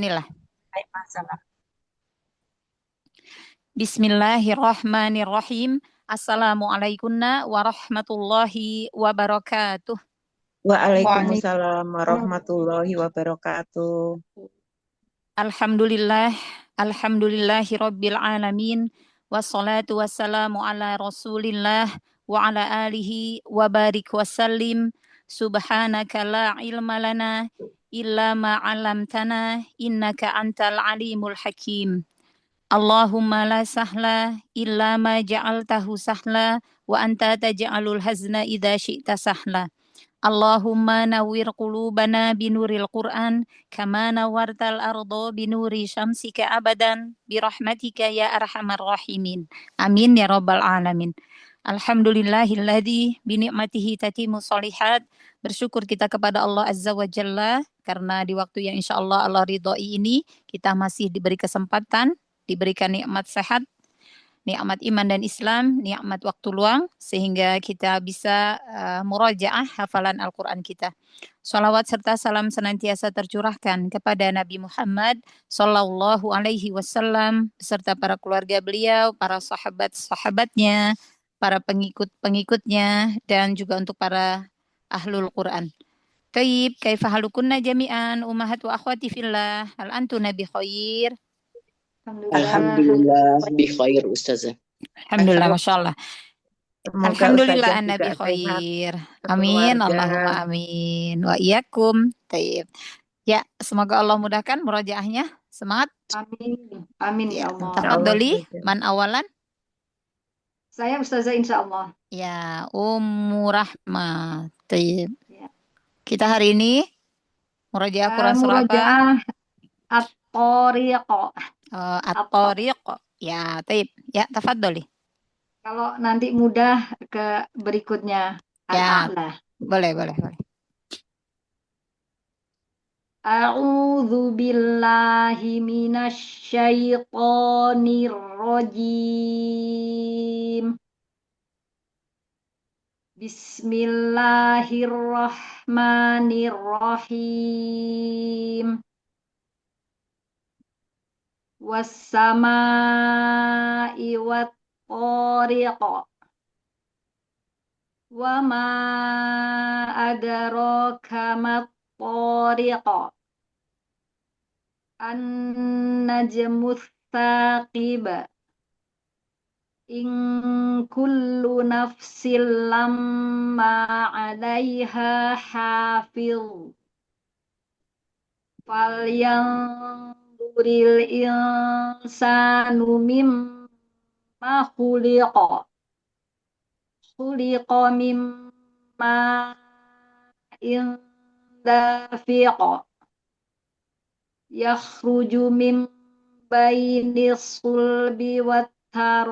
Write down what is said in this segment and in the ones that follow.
Bismillah. Baik, masalah. Bismillahirrahmanirrahim. Assalamualaikum warahmatullahi wabarakatuh. Waalaikumsalam warahmatullahi wabarakatuh. Alhamdulillah, alhamdulillahi rabbil alamin. Wassalatu wassalamu ala rasulillah wa ala alihi wa barik wasallim. Subhanaka la ilma lana illa ma 'allamtana innaka antal alimul hakim. Allahumma la sahla illa ma ja'altahu sahla wa anta taj'alul hazna idza syi'ta sahla. Allahumma nawwir qulubana binuril Qur'an kama nawwartal arda binuri syamsika abadan birahmatika ya arhamar rahimin. Amin ya rabbal alamin. Alhamdulillahilladzi binikmatihi tatimu sholihat. Bersyukur kita kepada Allah Azza wa Jalla karena di waktu yang insya Allah Allah ridhoi ini kita masih diberi kesempatan, diberikan nikmat sehat, nikmat iman dan Islam, nikmat waktu luang, sehingga kita bisa murajaah hafalan Al-Quran kita. Salawat serta salam senantiasa tercurahkan kepada Nabi Muhammad Sallallahu Alaihi Wasallam beserta para keluarga beliau, para sahabat-sahabatnya, para pengikut-pengikutnya, dan juga untuk para ahlul Quran. Taib, kaifa halukunna jami'an, ummahat wa akhwati fillah, hal antuna bi khair. Alhamdulillah bi khair Ustazah. Alhamdulillah, Masya Allah. Semoga Alhamdulillah Ustazah Anda bi juga sehat, khair. Amin, keluarga. Allahumma amin. Wa iyyakum. Taib. Ya, semoga Allah mudahkan murojaahnya. Semangat. Amin, amin ya Allah. Tafadholi, man awalan? Saya Ustazah insya Allah. Ya, Ummu Rahmah. Taib. Ya. Kita hari ini murojaah Quran surah apa? Murojaah At-Tariq. At-Tariq. Ya, taib. Ya, tafadholi. Kalau nanti mudah ke berikutnya. Ya, Al-A'la. boleh. A'udzu billahi minasy syaithanir rajim. Bismillahirrahmanirrahim. Wassama'i wat-tariq. Wa ma adraka mat-tariq. An-najmu tsaqib. In kullu nafsin lamma 'alaiha hafiz. Falyanzuril insanu mimma khuliqa. Khuliqa mimma dafiq. Yakhruju min baini sulbi wat taraib.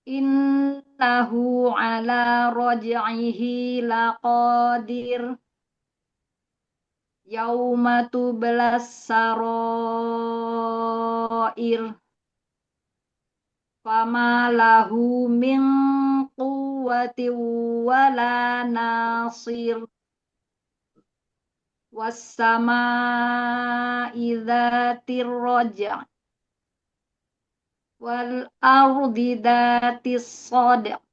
Innahu ala raj'ihi laqadir. Yauma tublas sarair. Fama lahu min quwwatin wala nasir. Wassama'i dzatir raj'. Wal ardi dzatis sadq.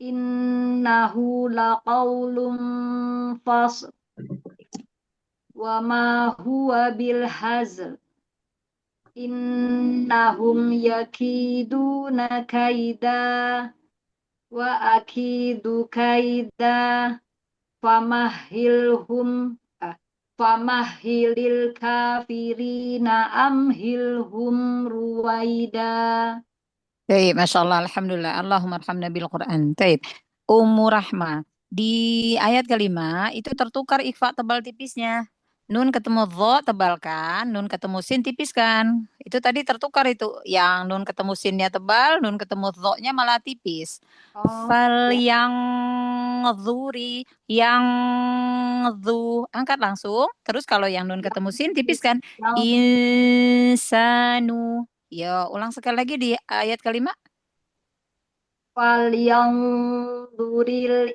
Innahu laqaulun fasl. Wa ma huwa bil hazl. Innahum yakiduna kaida. Wa akidu kaida. Famahilil kafirina amhilhum ruwaida. Baik, Masya Allah, Alhamdulillah. Allahumma arhamna bil Quran. Baik. Ummu Rahmah. Di ayat kelima, itu tertukar ikhfa tebal tipisnya. Nun ketemu dho tebal kan, nun ketemu sin tipis kan. Itu tadi tertukar itu. Yang nun ketemu sinnya tebal, nun ketemu dho-nya malah tipis. Fal yang dhuri, yang dhu. Angkat langsung. Terus kalau yang nun ketemu sin tipis kan. Insanu. Ya, ulang sekali lagi di ayat kelima. Falyanzuril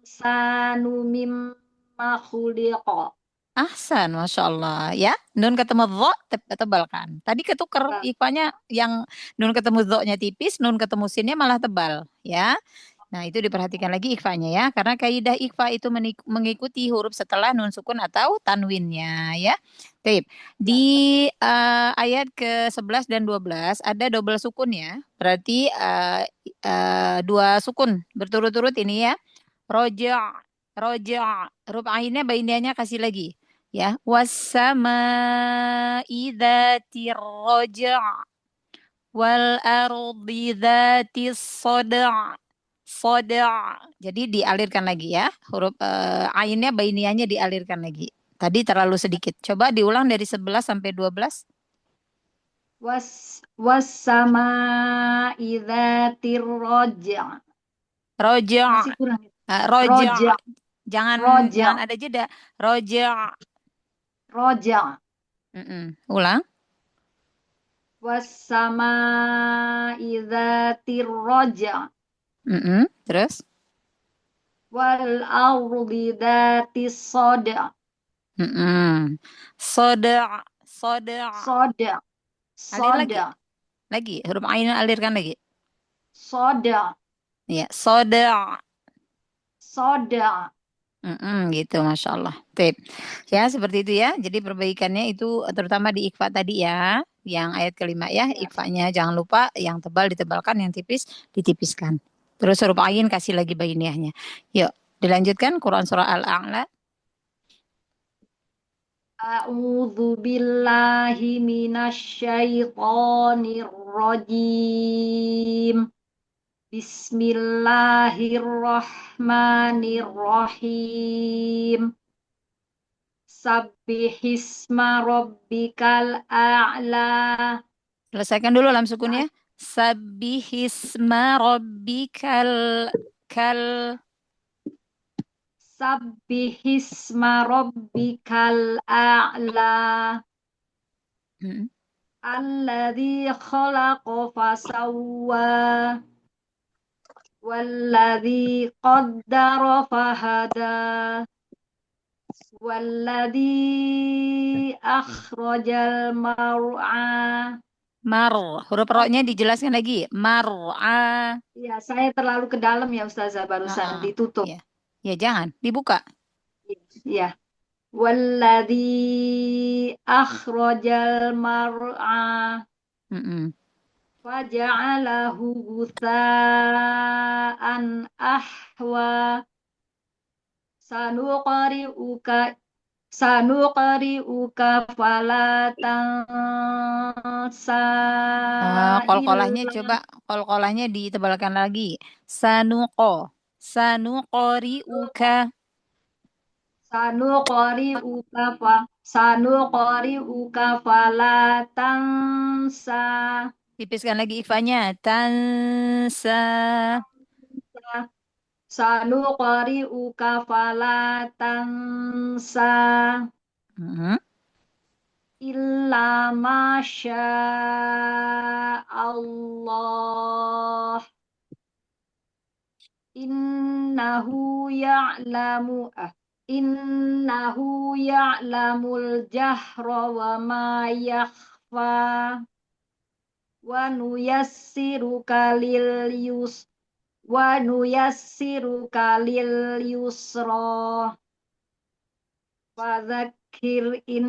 insanu mimma khuliqa. Ahsan, Masya Allah. Ya, nun ketemu dho, tebal kan. Tadi ketuker, ikhfanya yang nun ketemu dho-nya tipis, nun ketemu sinnya malah tebal. Ya, nah itu diperhatikan lagi ikhfanya ya. Karena kaidah ikhfa itu mengikuti huruf setelah nun sukun atau tanwinnya ya. Baik, di ayat ke-11 dan 12 ada double sukun ya. Berarti dua sukun berturut-turut ini ya. Roja, roja. Huruf ainnya bainianya kasih lagi. Ya, wassama idzatir roja wal ardi dzatis soda. Soda. Jadi dialirkan lagi ya. Huruf ainnya bainianya dialirkan lagi. Tadi terlalu sedikit. Coba diulang dari 11 sampai 12. Wassama idzatir roja. Roja. Masih kurang. Roja. Roja. Jangan Roja. ada jeda. Roja. Roja. Ulang. Wassama idzatir roja. Terus? Wal ardi dzatis soda. Soda. Soda. Soda. Alir lagi. Soda. Lagi. Huruf ain alirkan lagi. Soda. Ya, soda. Soda. Gitu, Masya Allah. Tip. Ya, seperti itu ya. Jadi perbaikannya itu terutama di ikhfa tadi ya. Yang ayat kelima ya. Ikhfanya jangan lupa yang tebal ditebalkan, yang tipis ditipiskan. Terus huruf ain kasih lagi bainiahnya. Yuk, dilanjutkan Quran Surah Al-A'la. A'udzu billahi minasyaitonir rajim. Bismillahirrahmanirrahim. Sabbihisma rabbikal a'la. Selesaikan dulu lam sukunnya. Sabbihisma rabbikal kal. Sabbihisma rabbikal a'la. Alladzi khalaqa fasawwa. Walladzi qaddara fahada. Walladzi akhrajal mar'a. Huruf ro-nya dijelaskan lagi. Mar'a. Ya, saya terlalu ke dalam ya Ustazah, barusan ditutup. Ya. Ya, jangan dibuka. Ya. Walladzi akhrajal mar'a. Faja'alahu gutha'an ahwa. Sanuqri'uka fala tansa Qalqalahnya coba qalqalahnya ditebalkan lagi. Sanuqo. Sanuqri'uka. Sanuqri'uka fala tansa. Tipiskan lagi ikhfanya. Tansa. Sanuqri'uka fala tansa. Illa masya Allah. Innahu ya'lamul jahra wa ma yakhfa. Wa nuyassiruka lil yusra. Fadzakir in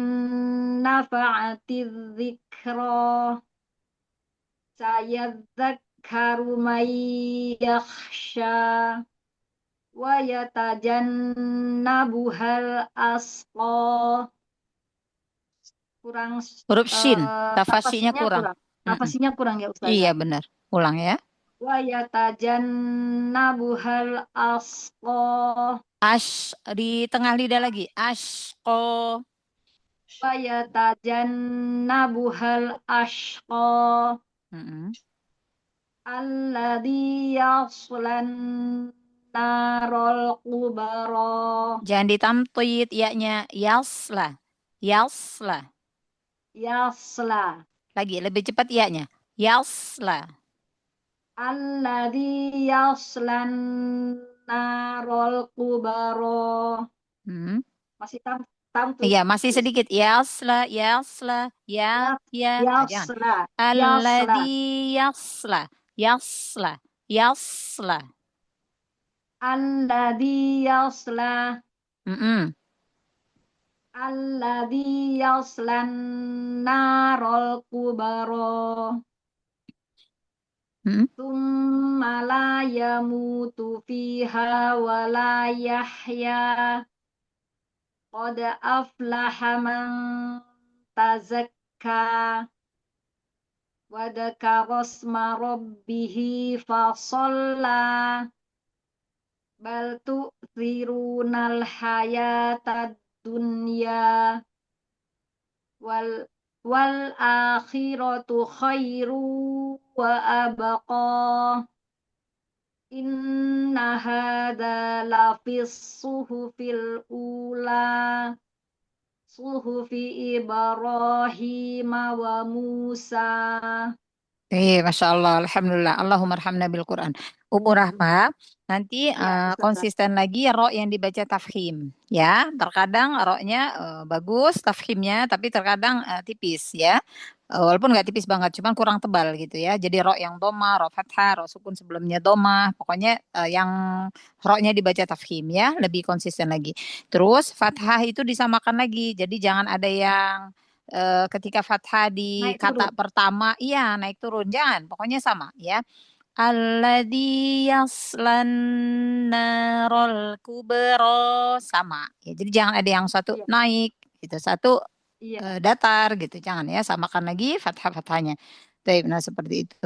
nafa'atiz dzikra. Sayadzakkaru may yakhsha. Wa yatajannabuhal asqa. Kurang huruf shin. Tafasinya kurang. Tafasinya kurang ya Ustazah. Iya benar. Ulang ya. Wa yatajannabuhal asqa. Di tengah lidah lagi. Ashqo. Wa yatajannabuhal ashqa. Alladzi yaslan narol kubara. Jangan ditamtid ianya. Yasla. Yasla. Yasla. Lagi lebih cepat ianya. Yasla. Alladzi yaslan narol kubaro. Hmm. Masih tam tuh. Iya, masih sedikit. Yasla, yasla, Ya, ya. Ah, jangan. yasla, yasla, Alladhi yasla, yasla, yasla. alladhi yasla, Mm-mm. alladhi yaslan narol kubaro. Mm-mm. Tsumma la yamutu fiha wa la yahya. Qad aflaha man tazakka wa dzakara isma rabbih fasalla. Bal tu'thirunal hayatad dunya wal wal akhiratu khairu wa abqa. Inna hadza la fis suhufil ula suhufi Ibrahim wa Musa. Masya Allah, Alhamdulillah. Allahumma arhamna bil Quran. Ummu Rahma, nanti Ya, Ustazah. konsisten lagi ro yang dibaca tafkhim. Ya, terkadang ro-nya bagus tafkhimnya, tapi terkadang tipis ya. Walaupun nggak tipis banget, cuman kurang tebal gitu ya. Jadi ro yang doma, ro fathah, ro sukun sebelumnya doma. Pokoknya yang ro-nya dibaca tafkhim ya, lebih konsisten lagi. Terus fathah itu disamakan lagi. Jadi jangan ada yang ketika fathah di Naik kata turun. pertama, iya naik turun, jangan, pokoknya sama ya. Alladzi yaslan narol kubro sama. Ya, jadi jangan ada yang satu Iya, naik, gitu, satu iya. datar gitu, jangan ya, samakan lagi fathah-fathahnya. Baik, nah seperti itu.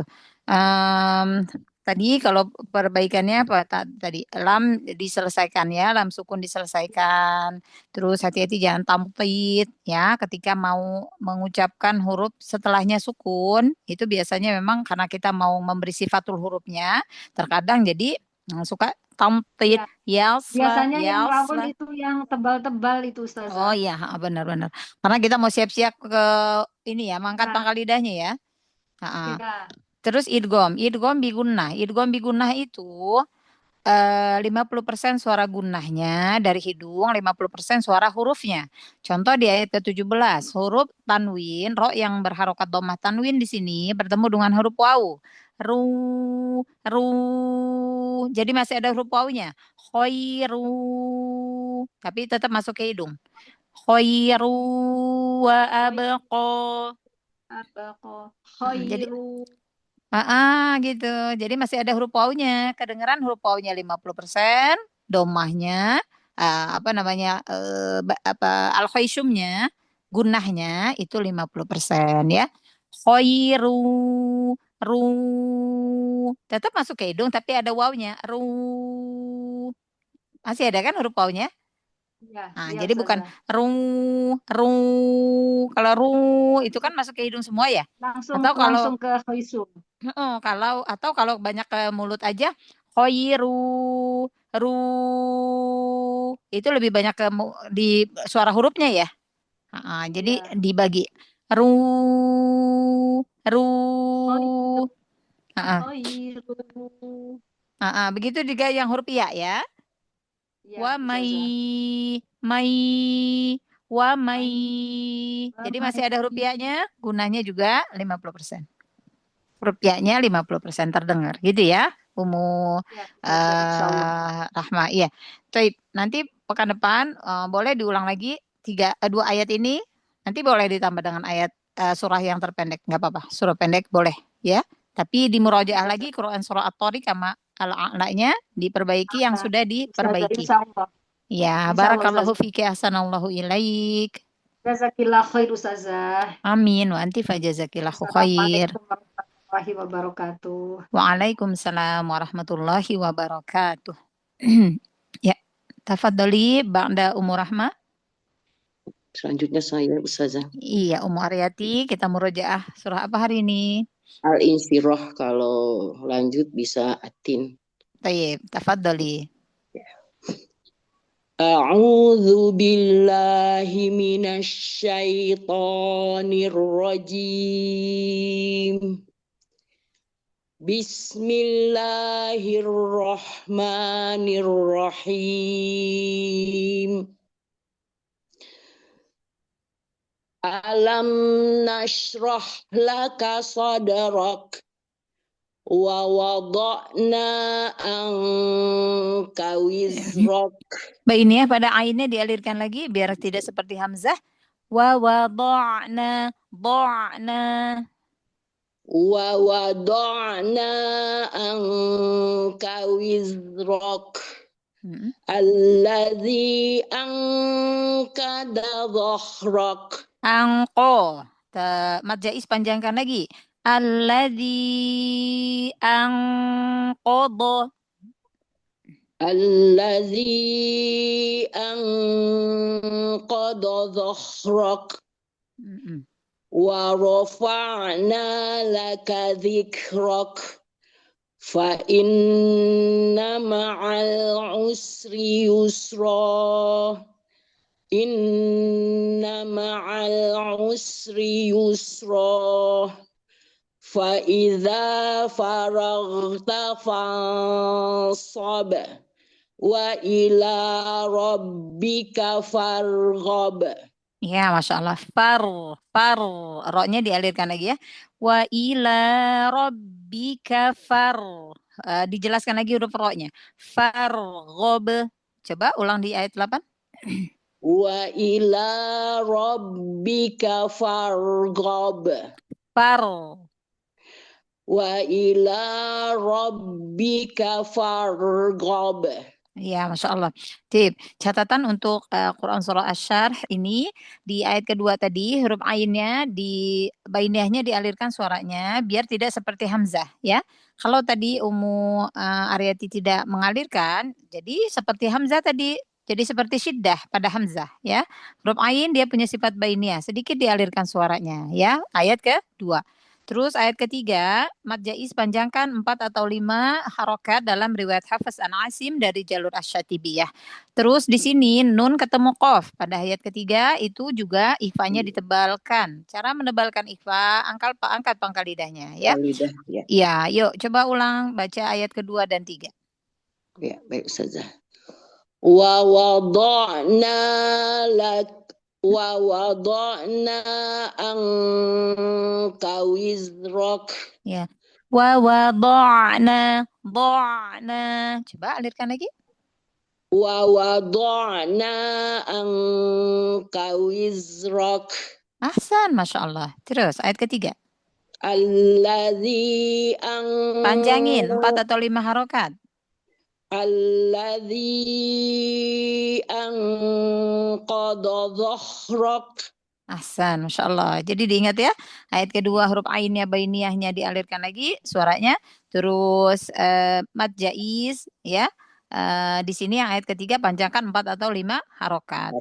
Em, Tadi kalau perbaikannya apa tadi lam diselesaikan ya, lam sukun diselesaikan. Terus hati-hati jangan tamtid ya, ketika mau mengucapkan huruf setelahnya sukun, itu biasanya memang karena kita mau memberi sifatul hurufnya, terkadang jadi suka tamtid, Iya. yasla, Biasanya yang rawon yasla. itu yang tebal-tebal itu Oh Ustazah. iya, benar-benar. Karena kita mau siap-siap ke ini ya, mengangkat Nah, pangkal lidahnya ya. iya. Terus idgom, idgom bigunnah itu 50% suara gunnahnya dari hidung, 50% suara hurufnya. Contoh di ayat ke-17, huruf tanwin, ro yang berharokat dhammah tanwin di sini bertemu dengan huruf waw. Ru, ru. Jadi masih ada huruf wawnya. Khairu. Tapi tetap masuk ke hidung. Khairu wa Khoi abqa. apa kok? Jadi Khairu. gitu. Jadi masih ada huruf wawunya. Kedengeran huruf wawunya 50%, domahnya apa namanya apa al-khaisumnya, gunnahnya itu 50% ya. Khairu ru tetap masuk ke hidung tapi ada wawunya. Ru masih ada kan huruf wawunya? Iya, Nah, iya jadi bukan Ustazah. ru ru. Kalau ru itu kan masuk ke hidung semua ya. Langsung Atau kalau langsung ke khaisum. kalau banyak ke mulut aja khairu ru itu lebih banyak ke di suara hurufnya ya. Jadi Iya. dibagi ru ru. Khairu. Heeh. Khairu. Begitu juga yang huruf ya ya. Wa Iya, mai Ustazah. mai wa mai. Mai, Jadi mai. masih ada huruf ya-nya, gunanya juga 50%. Rupiahnya 50% terdengar gitu ya. Umum Iya, Ustazah, insya Allah. Rahma. Iya. Taib. Nanti pekan depan boleh diulang lagi dua ayat ini. Nanti boleh ditambah dengan ayat surah yang terpendek. Nggak apa-apa. Surah pendek boleh ya. Tapi di Iya, murojaah lagi Ustazah. Quran surah At-Tariq sama al-a'lanya diperbaiki yang Nah, sudah Ustazah, diperbaiki. insya Allah. Ya, Insya Allah, barakallahu Ustazah. fiki ahsanallahu ilaik. Jazakillah khair, Ustazah. Amin wa anti fajazakillahu khair. Assalamualaikum warahmatullahi wabarakatuh. Waalaikumsalam warahmatullahi wabarakatuh. Ya, tafadhali ba'da Ummu Rahma. Selanjutnya saya Ustazah. Iya, Ummu Aryati, kita murojaah surah apa hari ini? Al-Insyirah, kalau lanjut bisa Atin. Tayyib, tafadhali. A'udzu billahi minasy syaithanir rajim. Bismillahirrahmanirrahim. Alam nashrah laka sadrak wa wada'na anka wizrak. Bainiyah pada ainnya dialirkan lagi biar tidak seperti hamzah. Wa wada'na dha'na. Wa wada'na anka wizrak. Alladzi angkada dhahrak. Angko. Mad jaiz panjangkan lagi. Alladzi angqadha. Alladzi angkada dhahrak. Wa rafa'na laka dzikrak. Fa inna ma'al usri yusra. Inna ma'al usri yusra. Fa idza faraghta fansab. Wa ila rabbika farghab. Ya, Masya Allah. Roknya dialirkan lagi ya. Wa ila rabbika dijelaskan lagi huruf roknya. Farghob. Coba ulang di ayat 8. Wa ila rabbika farghab. Wa ila rabbika farghab. Ya, Masya Allah. Tip, catatan untuk Quran Surah Asy-Syarh ini di ayat kedua tadi huruf ainnya di bainiyahnya dialirkan suaranya biar tidak seperti hamzah ya. Kalau tadi Ummu Aryati tidak mengalirkan, jadi seperti hamzah tadi. Jadi seperti syiddah pada hamzah ya. Huruf ain dia punya sifat bainiyah, sedikit dialirkan suaranya ya. Ayat kedua. Terus ayat ketiga, mad jaiz panjangkan 4 atau 5 harokat dalam riwayat Hafiz an Asim dari jalur Asy-Syatibiyah. Terus di sini nun ketemu qaf. Pada ayat ketiga itu juga ikhfanya ditebalkan. Cara menebalkan ikhfa, angkat pangkal lidahnya ya. Lidah, ya. Ya, yuk coba ulang baca ayat kedua dan 3. Ya, baik saja. Wa wada'na lak wa wada'na anka wizrak. Ya. Wa wada'na. Coba alirkan lagi. Wa wada'na anka wizrak. Ahsan, Masya Allah. Terus ayat ketiga. Alladzi Panjangin 4 atau 5 harokat. Alladzi anqadha dhahrak. Ahsan, Masya Allah. Jadi diingat ya, ayat kedua huruf ainnya bainiyahnya dialirkan lagi suaranya. Terus mad jaiz ya. Di sini yang ayat ketiga panjangkan 4 atau 5 harokat.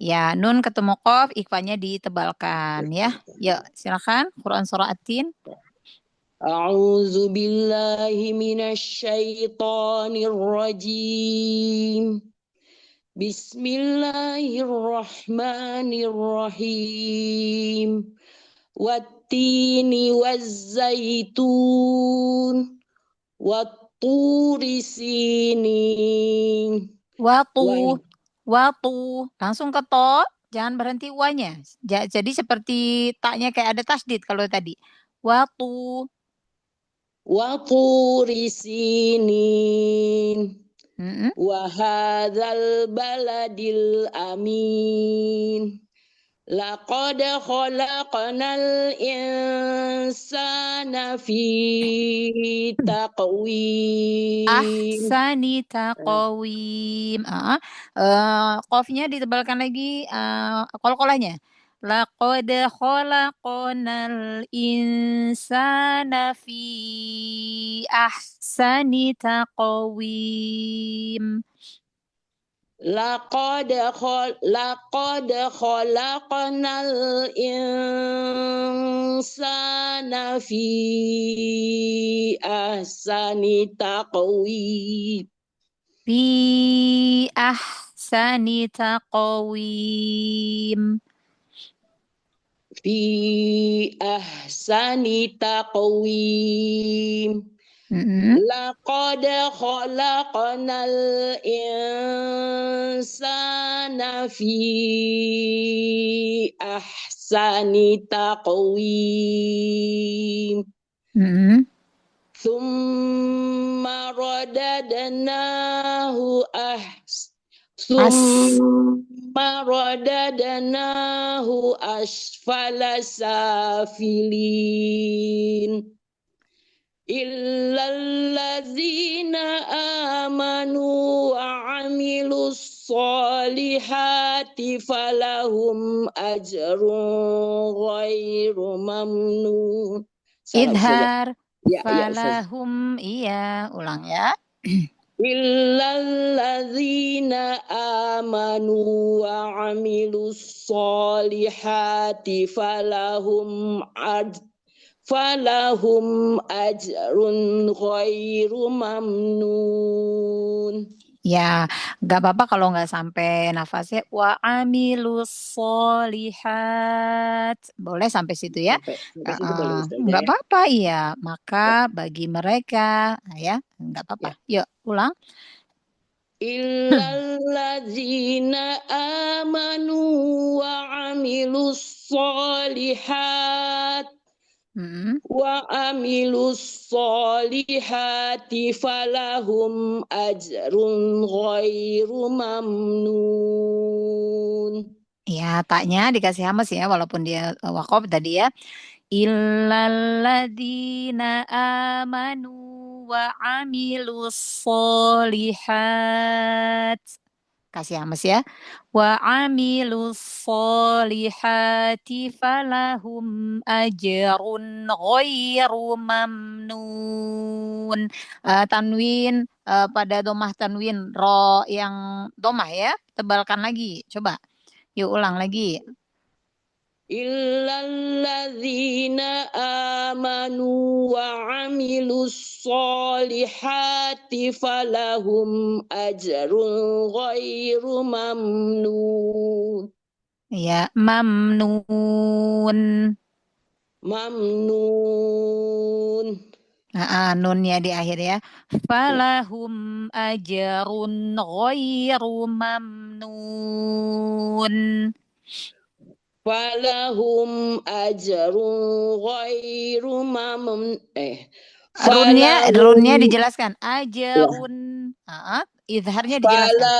Ya, nun ketemu qaf, ikhfanya ditebalkan ya. Yuk, silakan Quran surah At-Tin. A'udzu billahi minasy syaithanir rajim. Bismillahirrahmanirrahim. Wattini wazzaitun. Watturi sinin. Watu. Langsung ke to, jangan berhenti wanya. Jadi seperti taknya kayak ada tasdid kalau tadi. Watu. Watturi sinin. Wa hadzal baladil amin. Laqad khalaqnal insana fi taqwim. Ahsani taqwim. Qafnya ditebalkan lagi qolqolahnya. Laqad khalaqnal insana fi ahsani taqwim. Laqad khalaqnal insana fi ahsani taqwim. Fi ahsani taqwim. Fi ahsani taqwim. Laqad khalaqnal insana fi ahsani taqwim. Thumma radadnahu asfala safilin. Illalladzina amanu wa amilus solihati falahum ajrun ghairu mamnun. Idhar. Ya, Ustaz. Falahum. Iya, ulang ya. Illalladzina amanu wa amilus solihati falahum ajrun ghairu mamnun. Ya, nggak apa-apa kalau nggak sampai nafasnya wa amilus solihat. Boleh sampai situ ya. Sampai situ boleh, Ustazah, Nggak ya? apa-apa iya. Maka bagi mereka, ya nggak apa-apa. Yuk, ulang. Illalladzina amanu wa amilus solihat wa amilus solihati falahum ajrun ghairu mamnun. Ya, taknya dikasih hamas ya, walaupun dia waqaf tadi ya. Illalladzina amanu wa amilus solihat. Kasih hamas ya. Wa amilus solihati falahum ajrun ghairu mamnun. Tanwin pada domah tanwin ro yang domah ya. Tebalkan lagi. Coba. Yuk ulang lagi. Illalladzina amanu wa amilus solihati falahum ajrun ghairu mamnun. Ya, mamnun. Mamnun. Nunnya di akhir ya. Falahum ajrun ghairu mamnun. Falahum ajrun ghairu mamnun. Runnya dijelaskan. Ajrun. Idharnya dijelaskan.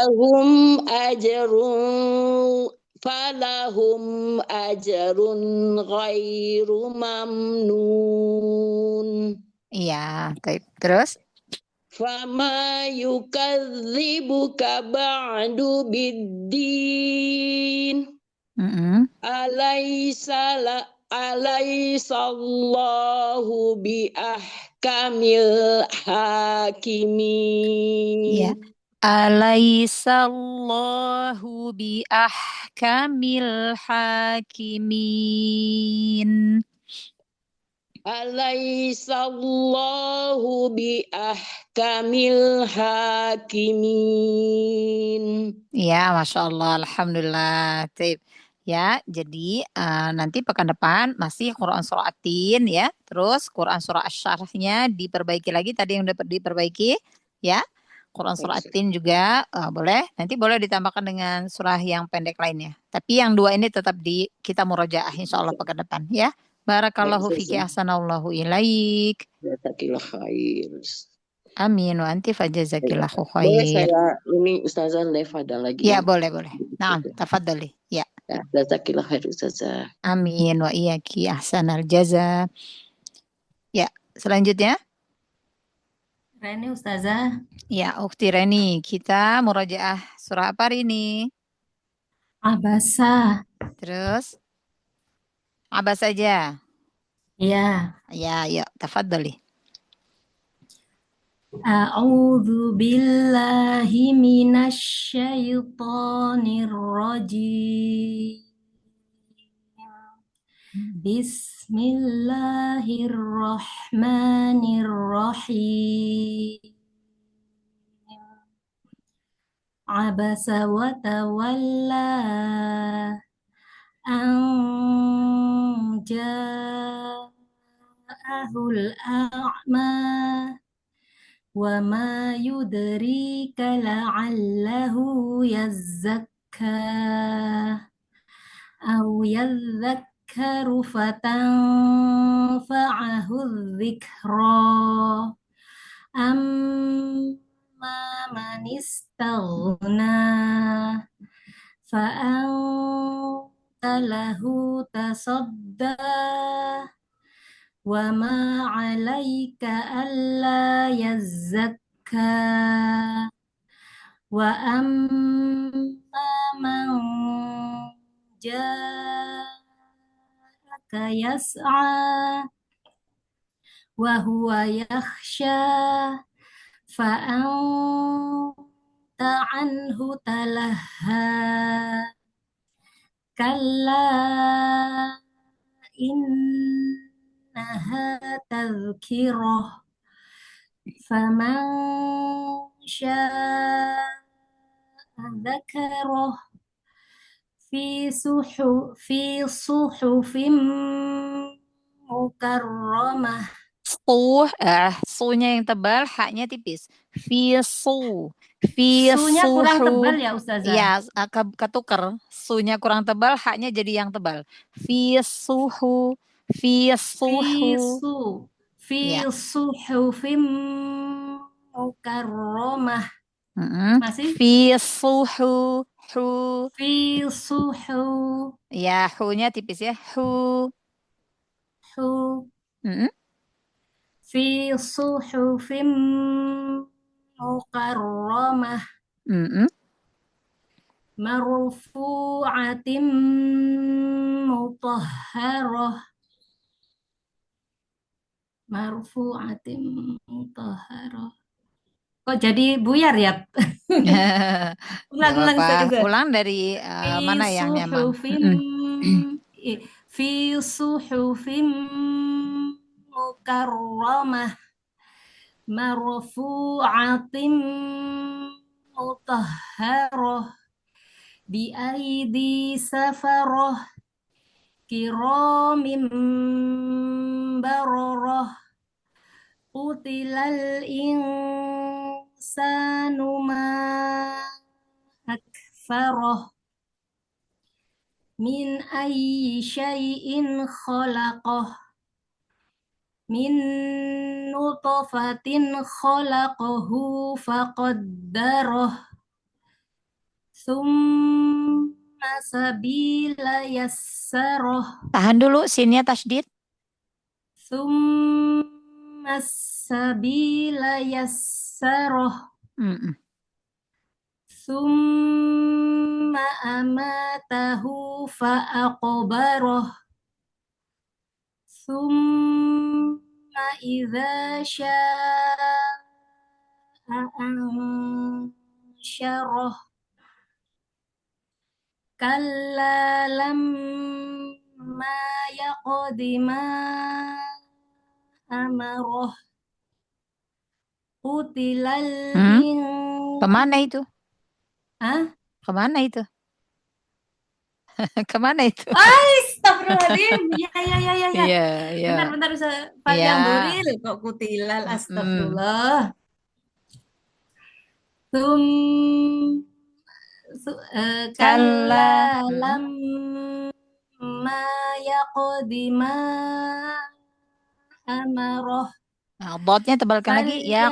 Falahum ajrun ghairu mamnun. Iya, terus? Fama yukadzibuka ba'du biddin. Alaisallahu bi ahkamil hakimin. Ya. Alaisallahu bi ahkamil hakimin. Alaisallahu bi ahkamil hakimin. Ya, Masya Allah, Alhamdulillah. Tip. Ya, jadi nanti pekan depan masih Quran Surah At-Tin ya. Terus Quran Surah Asy-Syarahnya diperbaiki lagi tadi yang udah diperbaiki ya. Quran Surah At-Tin juga boleh. Nanti boleh ditambahkan dengan surah yang pendek lainnya. Tapi yang dua ini tetap kita murojaah insya Allah pekan depan ya. Barakallahu fiki ahsanallahu ilaik. Jazakallah khair. Amin wa anti fajazakillahu khair. Boleh saya ini Ustazah live ada lagi? Ya, boleh. Nah, tafadhali. Ya. Jazakallah khair Ustazah. Amin wa iyaki ahsanal jaza. Ya, selanjutnya. Reni Ustazah. Ya, Ukhti Reni, kita murojaah surah apa hari ini? Abasa. Terus? Abas saja. Iya. Ya, yuk, tafadhali. A'udzu billahi minasy syaithanir rajim. Bismillahirrahmanirrahim. Abasa wa tawalla an ja'ahul a'ma وما يدريك لعله يزكى أو يذكر فتنفعه الذكرى أما من استغنى فأنت له تصدى وما عليك ألا يزكى وأما من جاءك يسعى وهو يخشى فأنت عنه تلهى كلا إنها تذكرة فمن شاء ذكره في صحف مكرمة. Sunya yang tebal, haknya tipis. Sunya kurang tebal Suhu. ya Ustazah? Ya, ketuker. Sunya kurang tebal, haknya jadi yang tebal. Suhu. Fi Ya. suhufim mukarramah. Masih? Fi suhu. Fi suhu. Ya, hu-nya tipis ya. Hu. Fi suhufim mukarramah. Marfu'atim mutahharah. Marfu'atim mutahharah. Kok jadi buyar ya? Ulang Ustazah. Ulang dari mana yang nyaman? Fi suhufim mukarramah marfu'atim mutahharah bi aidi safarah kiramim bararah qutilal insanu ma akfarah min ayyi syai'in khalaqah min nutfatin khalaqahu faqaddarah summa sabila yassarah. Tahan dulu, sinnya tasdid. Summa sabila yassarah. Summa amatahu fa'aqbarah. Summa idza sya'a ansyarah. Kalla lamma yaqdi ma amarah. Qutilal Kemana itu? Hah? Kemana itu? Kemana itu? Astagfirullahaladzim. Ya. Bentar bisa panjang duril kok kutilal. Astagfirullah. Kalla lamma yaqdi ma amarah. Nah, dotnya tebalkan lagi. Ya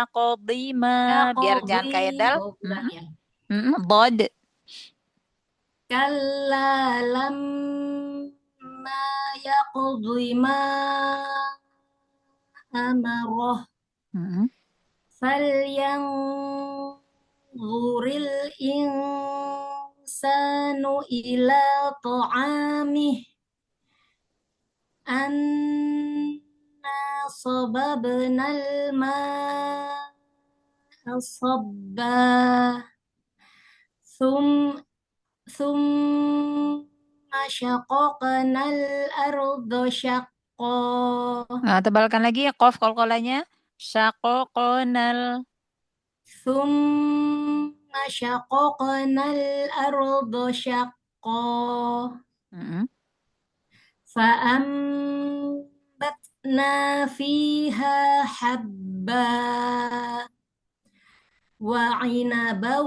qadhi ma. Biar jangan kayak dal. Dod. Kalla lamma yaqdi ma amarah. Falyanzuril insanu ila ta'amih. Anna sababnal ma'a sabba. Thumma syaqaqnal arda syaqqa. Nah, tebalkan lagi ya qaf qalqalanya. Syaqaqnal. Thumma syaqaqnal arda syaqqa. فَأَنبَتْنَا فِيهَا حَبًّا وَعِنَبًا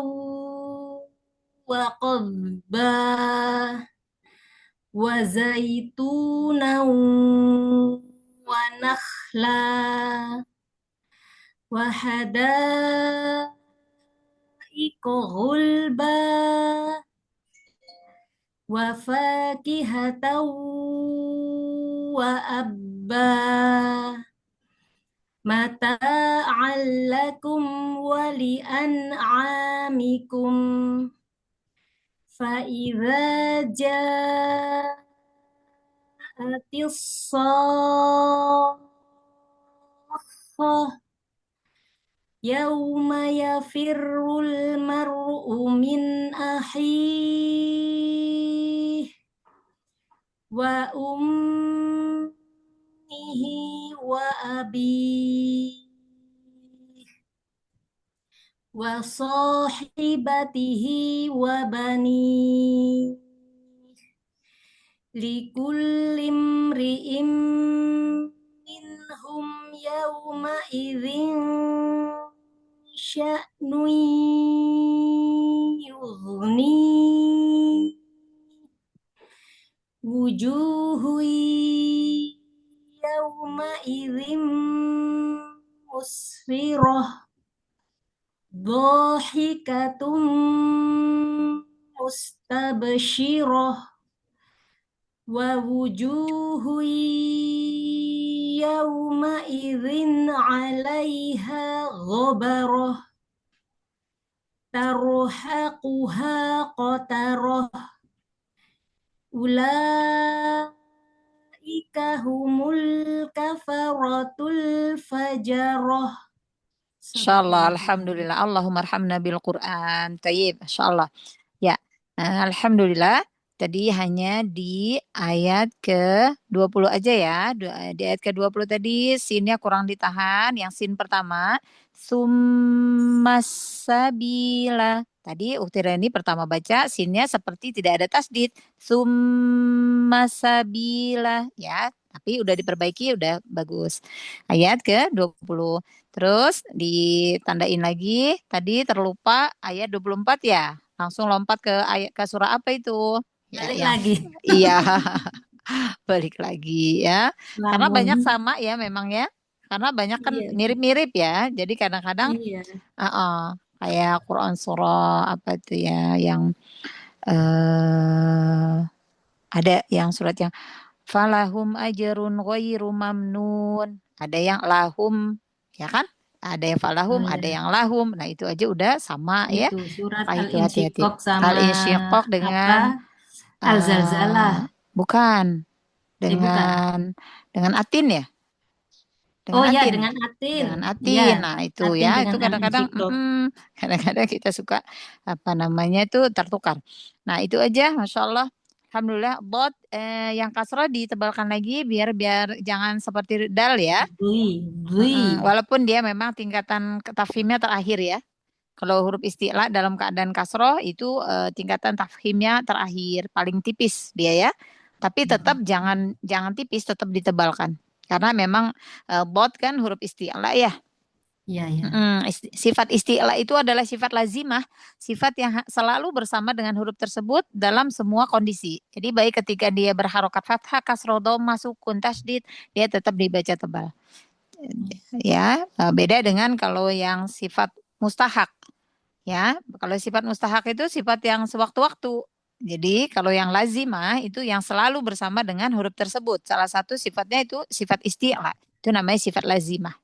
وَقَضْبًا وَزَيْتُونًا وَنَخْلًا وَحَدَائِقَ غُلْبًا وَفَاكِهَةً وَأَبًّا مَتَاعًا لَكُمْ وَلِأَنْعَامِكُمْ فَإِذَا جَاءَتِ الصَّاخَّةُ يَوْمَ يَفِرُّ الْمَرْءُ مِنْ أَخِيهِ وَأُمِّهِ وَأَبِيهِ وَصَاحِبَتِهِ وَبَنِيهِ لِكُلِّ امْرِئٍ مِّنْهُمْ يَوْمَئِذٍ شَأْنٌ يُغْنِيهِ وُجُوهٌ يَوْمَئِذٍ مُسْفِرَةٌ ضَاحِكَةٌ مُسْتَبْشِرَةٌ وَوُجُوهٌ يَوْمَئِذٍ عَلَيْهَا غَبَرَةٌ تَرْهَقُهَا قَتَرَةٌ أُولَئِكَ هُمُ الْكَفَرَةُ الْفَجَرَةُ Insyaallah, Sadaqallahul azim. alhamdulillah. Allahumma arhamna bil Quran. Tayyib, insyaallah. Ya, alhamdulillah. Tadi hanya di ayat ke-20 aja ya. Di ayat ke-20 tadi sinnya kurang ditahan. Yang sin pertama, summasabila. Tadi Uktireni pertama baca sinnya seperti tidak ada tasdid. Summasabila ya. Tapi udah diperbaiki, udah bagus. Ayat ke-20. Terus ditandain lagi, tadi terlupa ayat 24 ya. Langsung lompat ke ayat ke surah apa itu? Ya, Balik yang lagi. iya, balik lagi ya. Karena banyak Lamun. sama ya memang ya. Karena banyak kan Iya, mirip-mirip ya. Jadi kadang-kadang iya. kayak Quran surah apa itu ya yang eh ada yang surat yang falahum ajrun ghairu mamnun. Ada yang lahum, ya kan? Ada yang Oh falahum, ada ya, yang lahum. Nah, itu aja udah sama ya. itu surat Maka itu hati-hati. Al-Insyiqaq sama Al-Insyiqaq dengan apa? Al-Zalzalah. bukan Bukan. dengan atin ya, dengan Oh ya, atin. dengan atin. Dengan Ya, atin. Nah, itu atin ya, dengan itu kadang-kadang Al-Insyiqaq. kadang-kadang kita suka apa namanya itu tertukar. Nah, itu aja Masya Allah. Alhamdulillah bot yang kasroh ditebalkan lagi biar biar jangan seperti dal ya. Dui. Walaupun dia memang tingkatan tafhimnya terakhir ya. Kalau huruf isti'la dalam keadaan kasroh itu tingkatan tafhimnya terakhir, paling tipis dia ya. Tapi tetap jangan jangan tipis, tetap ditebalkan. Karena memang bot kan huruf isti'la ya. Iya, ya. Sifat isti'la itu adalah sifat lazimah, sifat yang selalu bersama dengan huruf tersebut dalam semua kondisi. Jadi baik ketika dia berharokat fathah, kasroh, dhamma, sukun, tasydid, dia tetap dibaca tebal. Ya, beda dengan kalau yang sifat mustahak. Ya, kalau sifat mustahak itu sifat yang sewaktu-waktu. Jadi kalau yang lazimah itu yang selalu bersama dengan huruf tersebut. Salah satu sifatnya itu sifat isti'la. Itu namanya sifat lazimah.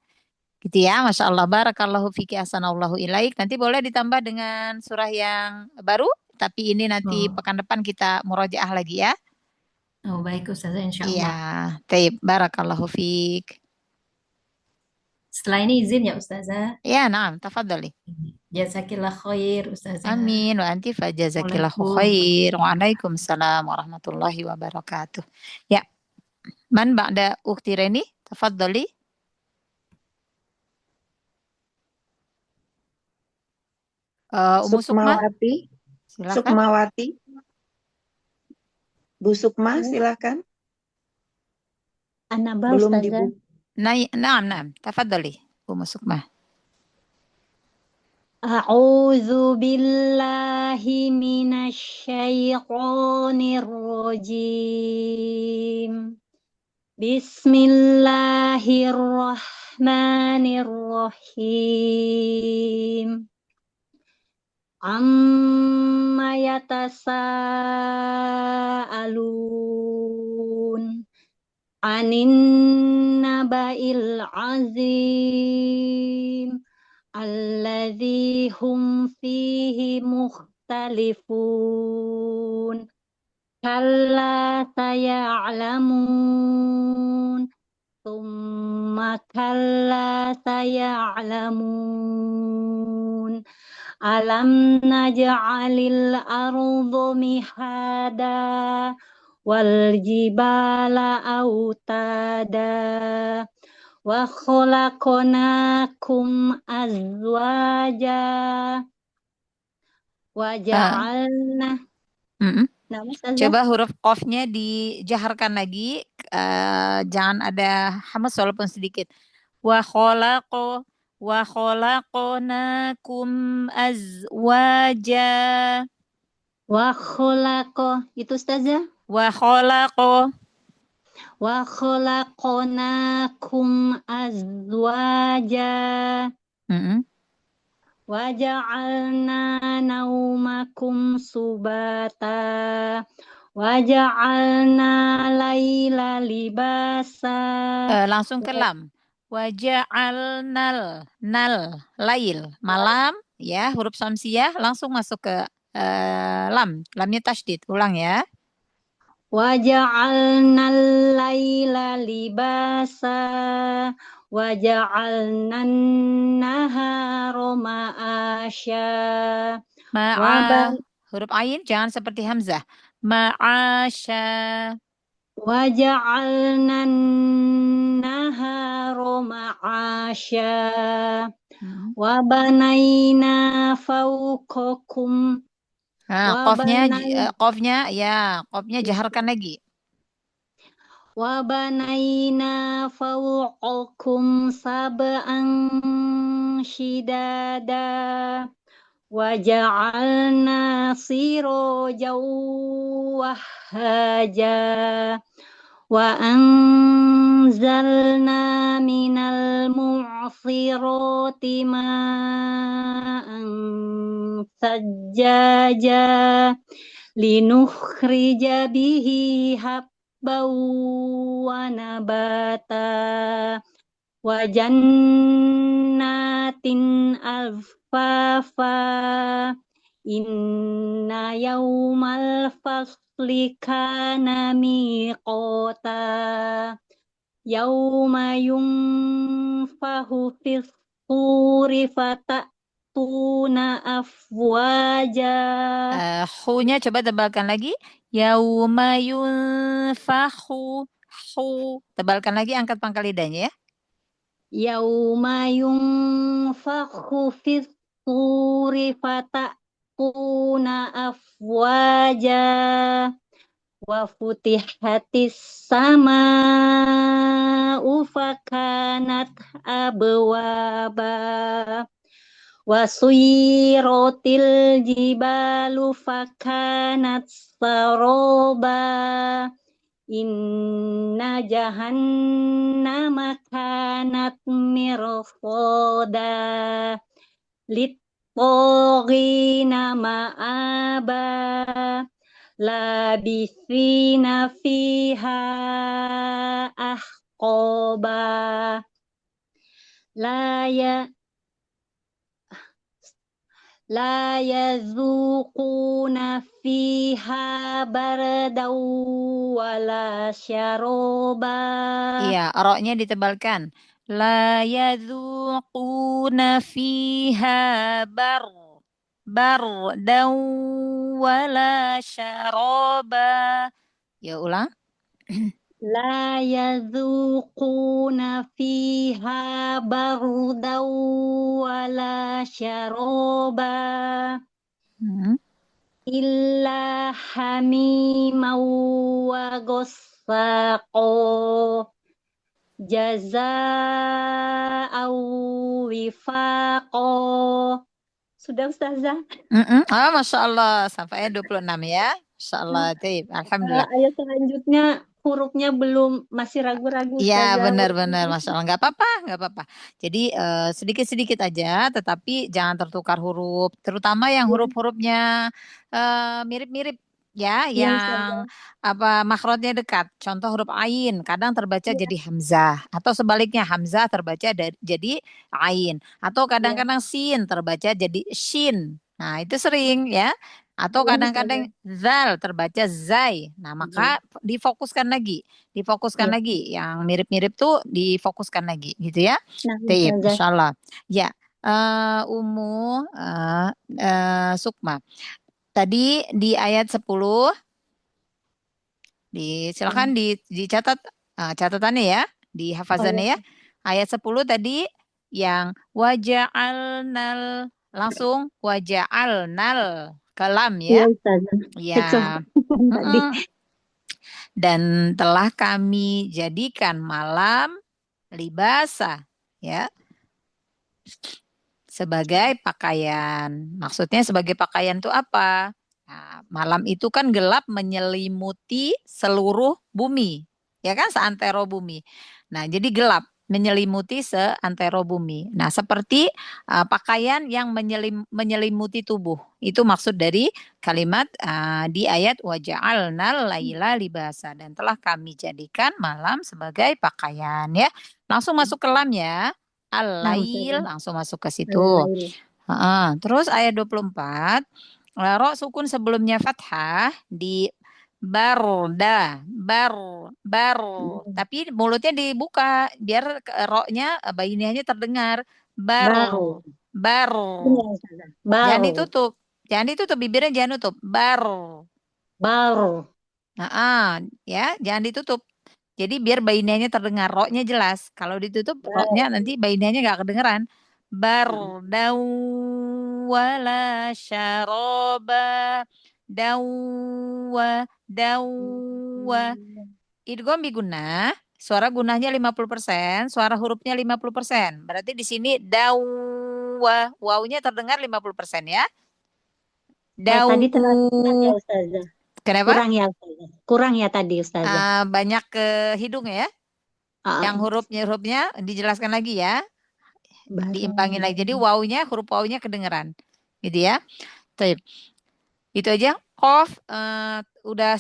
Gitu ya, Masya Allah. Barakallahu fiki ahsanallahu ilaik. Nanti boleh ditambah dengan surah yang baru. Tapi ini nanti Oh. pekan depan kita murojaah lagi ya. Oh, baik Ustazah, insya Iya, Allah. taib. Barakallahu fik. Setelah ini izin ya Ustazah. Ya, naam. Tafadhali. Jazakillah khair Ustazah. Amin. Wa anti fajazakillahu Waalaikumsalam. khair. Waalaikumsalam warahmatullahi wabarakatuh. Ya. Man ba'da ukhti Reni? Tafadhali. Umu Sukma, Sukmawati, silakan. Sukmawati. Bu Sukma, silakan. Anaba Belum Ustazah. dibuka. نعم نعم تفضلي أم سكمة. أعوذ بالله من الشيطان الرجيم. بسم الله الرحمن الرحيم. عما يتساءلون عن النبأ العظيم الذي هم فيه مختلفون كلا سيعلمون ثم كلا سيعلمون ألم نجعل الأرض مهادا والجبال أوتادا وخلقناكم أزواجا وجعلنا Nah, Ustazah. Coba huruf qafnya dijaharkan lagi, jangan ada hamas walaupun sedikit. Wa khalaqnakum azwaja. Wa khalaqa itu Ustazah. Wa khalaqnakum azwaja. Wa ja'alna naumakum subata. Wa ja'alna laila libasa. Langsung ke lam. Wa ja'alnal lail malam ya, huruf samsiyah langsung masuk ke lam. Lamnya tasydid. Ulang ya. Wa ja'alnal laila libasa wa ja'alnan nahara ma'asya. Huruf ain jangan seperti hamzah. Ma'asya. Wa ja'alnan nahara ma'asya. Wa banaina fawqakum. Qafnya jaharkan lagi. Wa banaina fawqakum sab'an shidada wa ja'alna sirajan wahhaja wa anzalna minal mu'sirati ma'an sajjaja linukhrija bihi wa nabata wa jannatin alfafa inna yawmal fasli kana miqata yawma yunfahu fis suri fatatuna afwaja. Hu-nya coba tebalkan lagi. Yauma yunfahu. Tebalkan lagi, angkat pangkal lidahnya ya. Yauma yunfahu fis suri fatatuna afwaja wa futihatis sama'u fakanat abwaba wa suyiratil jibalu fakanat saroba inna jahannama kanat mirsada lit-taghina ma'aba labithina fiha ahqaba la yazuquna fiha bardaw wala syaroba. Iya, roknya ditebalkan. La yazuquna fiha bardaw wala syaroba. Ya, ulang. La yazuquna fiha bardaw wala syaroba illa hamimaw wa ghassaqo Jaza'au wifaqo. Sudah Ustazah. Ah, Masya Allah, sampai 26 ya. Masya Allah, Taib. Alhamdulillah. Ayat selanjutnya hurufnya belum, masih ragu-ragu Iya, Ustazah. benar-benar, Masya Allah. Nggak apa-apa, nggak apa-apa. Jadi sedikit-sedikit aja, tetapi jangan tertukar huruf. Terutama yang Iya. huruf-hurufnya mirip-mirip ya, Iya yang Ustazah. makhrajnya dekat. Contoh huruf ain, kadang terbaca Iya. jadi hamzah, atau sebaliknya hamzah terbaca jadi ain, atau Iya. kadang-kadang sin terbaca jadi shin. Nah, itu sering ya. Atau Iya kadang-kadang zal terbaca zai. Nah, maka difokuskan lagi Iya. lagi yang mirip-mirip tuh difokuskan lagi gitu ya. Nah, Taib, Ustazah. insyaallah. Ya, Ummu Sukma. Tadi di ayat 10 silakan dicatat catatannya ya, di hafazannya ya. Ayat 10 tadi yang waja'alnal, langsung waja'alnal kalam Iya ya. Ustazah. Ya. Tadi. Dan telah kami jadikan malam libasa ya, sebagai pakaian. Maksudnya sebagai pakaian itu apa? Nah, malam itu kan gelap menyelimuti seluruh bumi, ya kan, seantero bumi. Nah, jadi gelap menyelimuti seantero bumi. Nah, seperti pakaian yang menyelimuti tubuh. Itu maksud dari kalimat di ayat waja'alnal laila libasa, dan telah kami jadikan malam sebagai pakaian ya. Langsung masuk ke lam ya. Al-lail, langsung masuk ke situ. Terus ayat 24, ro sukun sebelumnya fathah di barda, tapi mulutnya dibuka biar ro-nya bainiahnya terdengar. Baru. Jangan ditutup. Jangan ditutup, bibirnya jangan tutup. Baru. Ya, jangan ditutup. Jadi biar bainiahnya terdengar, ro-nya jelas. Kalau ditutup ro-nya nanti bainiahnya nggak kedengeran. Bardau wala syaraba dawa. Idgham bi gunnah, suara gunnahnya 50%, suara hurufnya 50%. Berarti di sini dawa, wawunya terdengar 50% ya. Tadi terlalu ya Ustazah. Kenapa? Kurang ya Ustazah. Kurang ya tadi Ustazah. Banyak ke hidung ya. Yang hurufnya dijelaskan lagi ya. Diimpangin lagi. Jadi wawunya, huruf wawunya kedengeran. Gitu ya. Itu aja. Qaf udah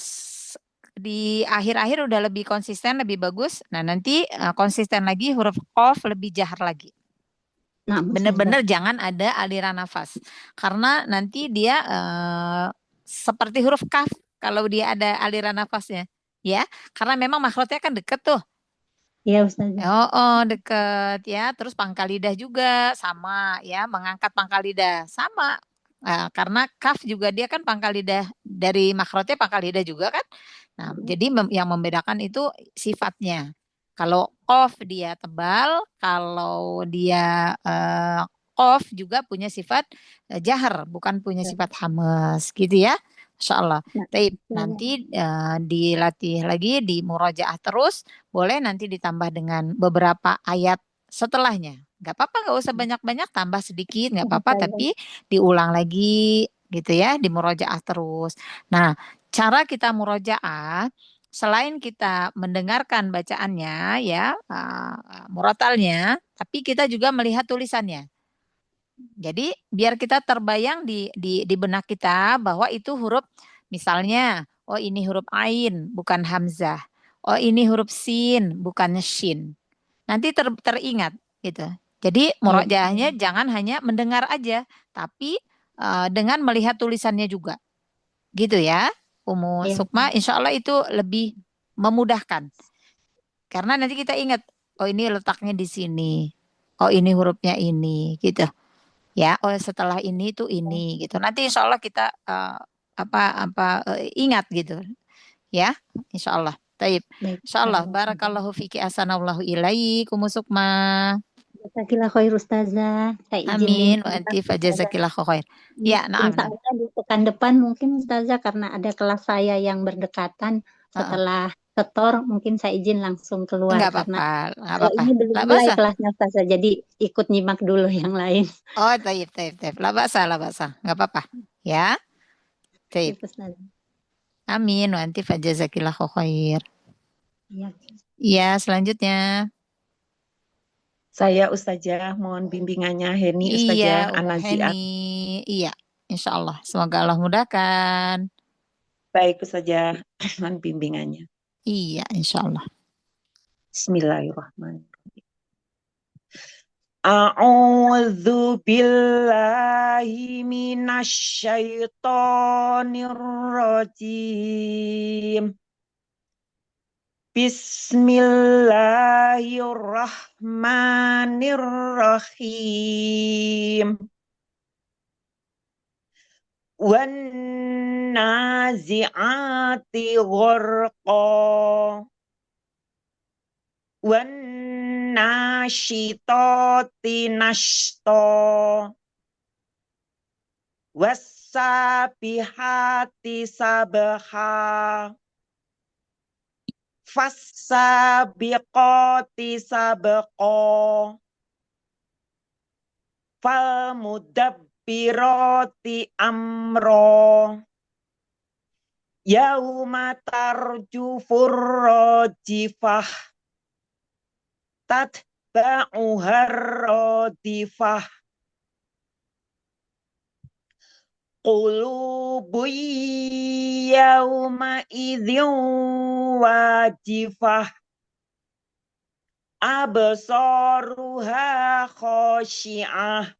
di akhir-akhir udah lebih konsisten, lebih bagus. Nah, nanti konsisten lagi huruf qaf lebih jahar lagi. Bener-bener jangan ada aliran nafas. Karena nanti dia seperti huruf kaf kalau dia ada aliran nafasnya. Ya, karena memang makhrajnya kan deket tuh. Iya Ustazah. Deket ya. Terus pangkal lidah juga sama ya, mengangkat pangkal lidah sama. Karena kaf juga dia kan pangkal lidah, dari makhrajnya pangkal lidah juga kan. Nah, jadi yang membedakan itu sifatnya. Kalau qaf dia tebal, kalau dia qaf juga punya sifat jahar, bukan punya sifat hamas gitu ya. Insyaallah. Nanti dilatih lagi, di murojaah terus, boleh nanti ditambah dengan beberapa ayat setelahnya. Gak apa-apa, gak usah banyak-banyak, tambah sedikit gak apa-apa, tapi diulang lagi gitu ya, di murojaah terus. Nah, cara kita murojaah, selain kita mendengarkan bacaannya ya, murotalnya, tapi kita juga melihat tulisannya. Jadi biar kita terbayang di benak kita bahwa itu huruf, misalnya, oh ini huruf ain bukan hamzah. Oh ini huruf sin bukan shin. Nanti teringat gitu. Jadi murojaahnya jangan hanya mendengar aja, tapi dengan melihat tulisannya juga. Gitu ya, Ummu Sukma, insya Allah itu lebih memudahkan. Karena nanti kita ingat, oh ini letaknya di sini. Oh ini hurufnya ini gitu. Ya, oh setelah ini tuh ini gitu. Nanti insya Allah kita ingat gitu. Ya, insya Allah. Taib. Insya Allah. Barakallahu fiki asanallahu ilaik. Ummu Sukma. Jazakillah khair Ustazah. Amin. Wa anti fajazakillah khair. Ya, nah. Insya Allah di pekan depan mungkin Ustazah, karena ada kelas saya yang berdekatan setelah setor, mungkin saya izin langsung keluar Enggak karena apa-apa, enggak kalau apa-apa. ini belum La mulai basa. kelasnya Ustazah, jadi ikut nyimak dulu yang lain. Oh, taib, taib, taib. La basa, enggak apa-apa. Ya, taib. Baik, Ustazah. Amin, wa anti fajazakillahu khair. Iya. Iya, selanjutnya. Saya Ustazah, mohon bimbingannya Heni Iya, Ustazah Umu Anaziat. Heni. Iya, insya Allah. Semoga Allah mudahkan. Baik Ustazah, mohon bimbingannya. Iya, insya Allah. Bismillahirrahmanirrahim. A'udzu billahi minasyaitonir rajim. Bismillahirrahmanirrahim. Wan nazi'ati gharqa. Wan nasyitati nashta. Wassabihati sabha. Fassabiqati sabqa. Falmudabbirati amra. Yauma tarjufur rajifah. Tatba'uhar radifah. Qulubu yawma idzin wajifah. Absaruha khashi'ah.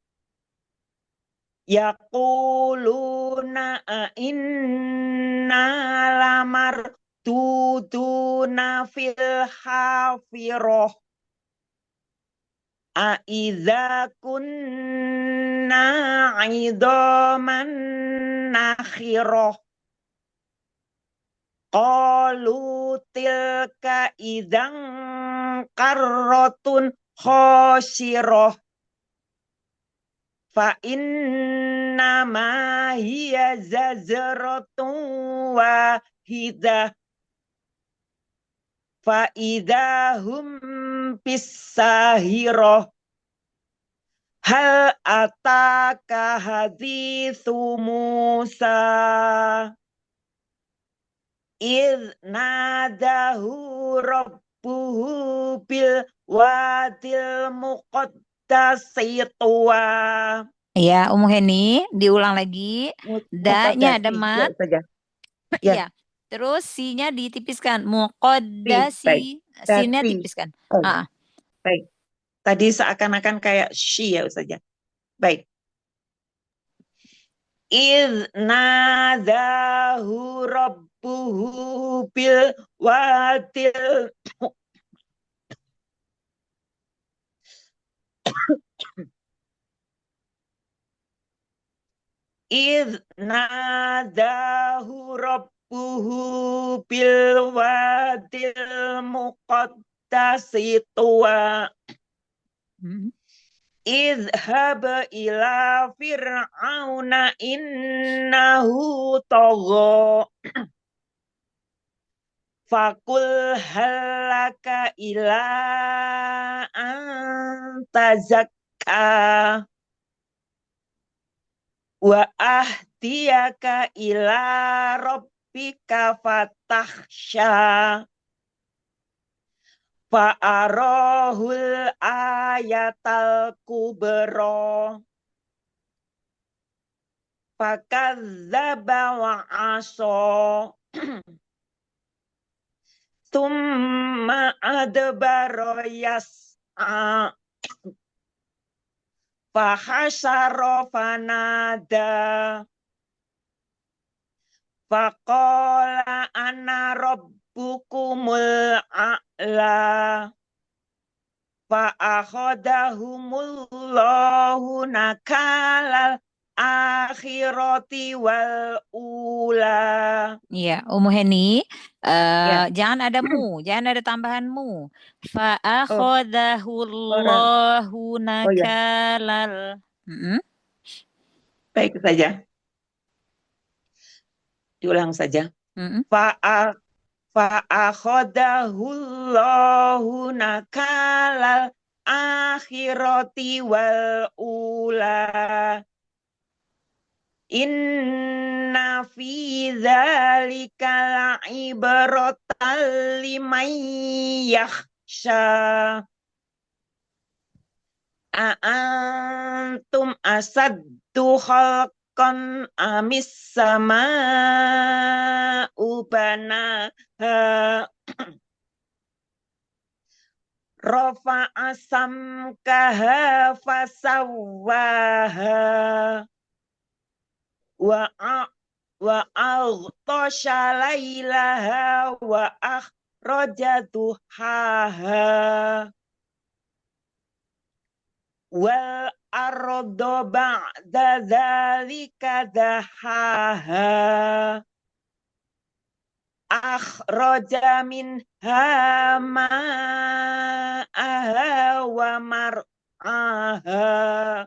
Yaquluna inna lamarduduna fil hafirah. Aidza kunna 'idhaman nakhirah. Qalu tilka idzan qarratun khasirah. Fa inna ma hiya zazratun wahidah. Fa idahum bisahirah. Hal ataka hadithu Musa. Idh nadahu rabbuhu bil wadil muqaddasi tuwa. Ya, Umu Heni, diulang lagi. Da-nya ada Muqaddasi, ya mat. Ustazah. Iya. Terus si-nya ditipiskan. Baik. Muqaddasi. Sin-nya Dasi. tipiskan. Oh, Ah. baik. Tadi seakan-akan kayak shi ya Ustazah. Baik. Idh nadahu rabbuhu bil wadil Idh nadahu rabbuhu bil wadil muqaddasi tuwa. Idhhab ila fir'auna innahu tagha. Fakul halaka ila anta zakka. Wa ahdiyaka ila rabbika fatahsya. Fa'arahul ayatal kubra. Fakadzdzaba wa asa. Tsumma adbara yas'a. Fahasyara fanada. Faqala ana rabbukumul a'la. Fa'akhadahumullahu nakalal akhirati wal ula. Iya, Umu Heni, Ya. jangan ada mu, jangan ada tambahan mu. Oh, Fa'akhadahullahu oh ya. nakalal. Baik saja. Diulang saja. Mm-mm. Fa'akhadahullahu nakalal akhirati wal ula. Inna fi dzalika la'ibratan liman yakhsha. A'antum asaddu khalqan amis sama'u banaha. Rafa'a samkaha fasawwaha. Wa aghtasha laylaha wa akhraja duhaha. Wal arda ba'da dzalika dahaha. Akhraja minha ma'aha wa mar'aha.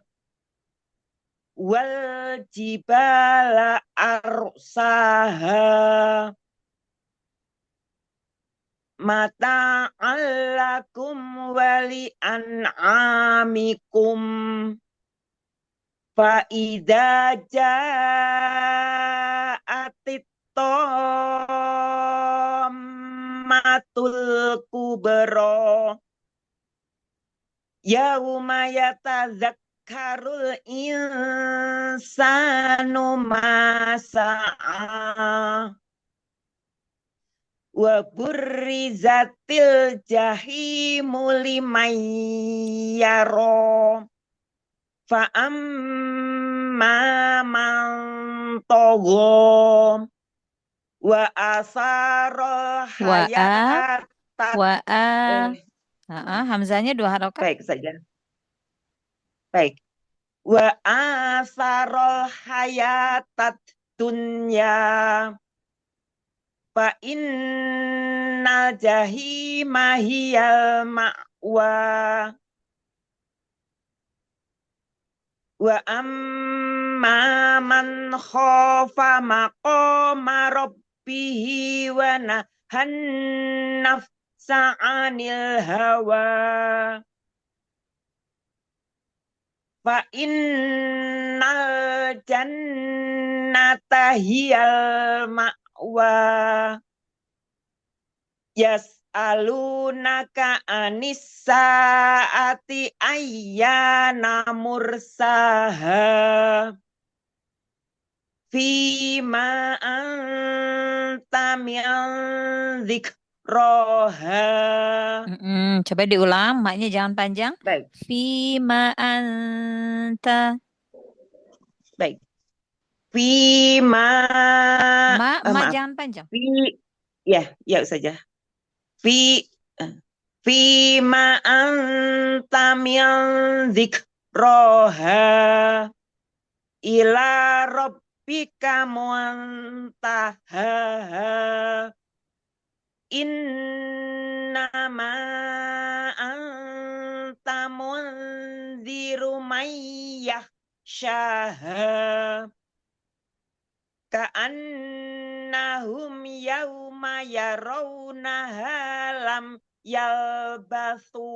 Wal jibala arsaha. Mata'an lakum wali an'amikum. Fa'idha ja'atit tammatul kubra. Yauma yatadzakkarul insanu ma sa'a. Wa burrizatil jahimu liman yara. Fa'amma man tagha. Wa asarul Wa hayata. Hamzahnya 2 harokat. Baik saja. Baik. Wa asarul hayatat dunya. Fa innal jahima hiyal ma'wa. Wa amma man khafa maqama rabbihi wa nahan nafsa 'anil hawa. Fa innal jannata hiyal ma'wa. Yas'alunaka anis sa'ati ayyana mursaha. Fima anta min dzikraha. Coba diulang, maknya jangan panjang. Baik, Fima anta. baik. Fima maaf. Jangan panjang. Ya saja. Fima anta min dzikraha. Ila rabbika muntahaha. Innama anta munziru man yakhshaha. Ka'annahum yawma yarawnaha lam yalbathu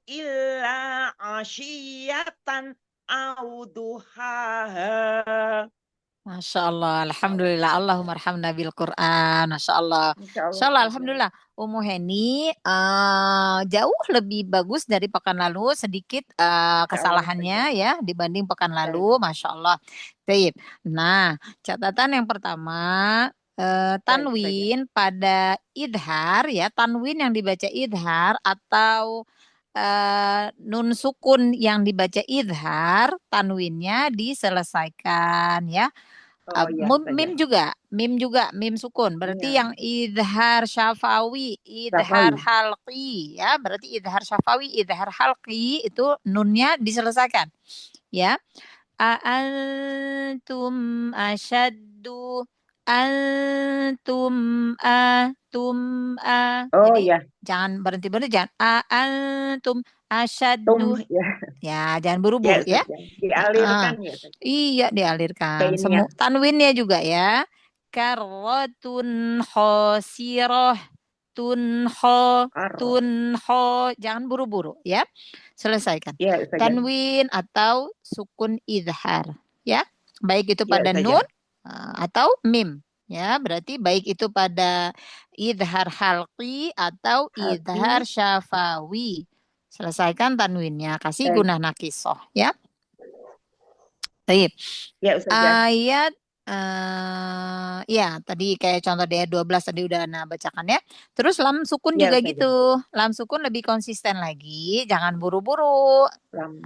illa ashiyatan aw duhaha. Masya Allah, Alhamdulillah, Allahumma arhamna bil Quran, Masya Allah. Masya Allah, Alhamdulillah. Ummu Heni jauh lebih bagus dari pekan lalu, sedikit kesalahannya ya dibanding pekan lalu, Masya Allah. Baik. Nah, catatan yang pertama, tanwin pada idhar ya, tanwin yang dibaca idhar atau nun sukun yang dibaca idhar, tanwinnya diselesaikan ya. Mim juga, mim sukun. Berarti yang idhar syafawi, idhar halqi ya. Berarti idhar syafawi, idhar halqi itu nunnya diselesaikan. Ya. Antum asyaddu antum Oh jadi ya, jangan berhenti jangan antum tum asyaddu ya, ya, jangan ya buru-buru ya. Ustazah. Dialirkan ya Ustazah. Iya, dialirkan. Painnya. Tanwinnya juga ya. Karotun khosiroh, tunho, Ar. jangan buru-buru ya. Selesaikan. Ya Ustazah. Tanwin atau sukun idhar ya. Baik itu Ya pada Ustazah. nun atau mim ya. Berarti baik itu pada idhar halqi atau idhar Halqi. syafawi. Selesaikan tanwinnya, kasih Baik. gunah nakisoh ya. Baik. Ya Ustazah. Ayat ya tadi kayak contoh di ayat 12 tadi udah Ana bacakan ya. Terus lam sukun Ya juga Ustazah. gitu. Lam sukun lebih konsisten lagi, jangan buru-buru. Lam.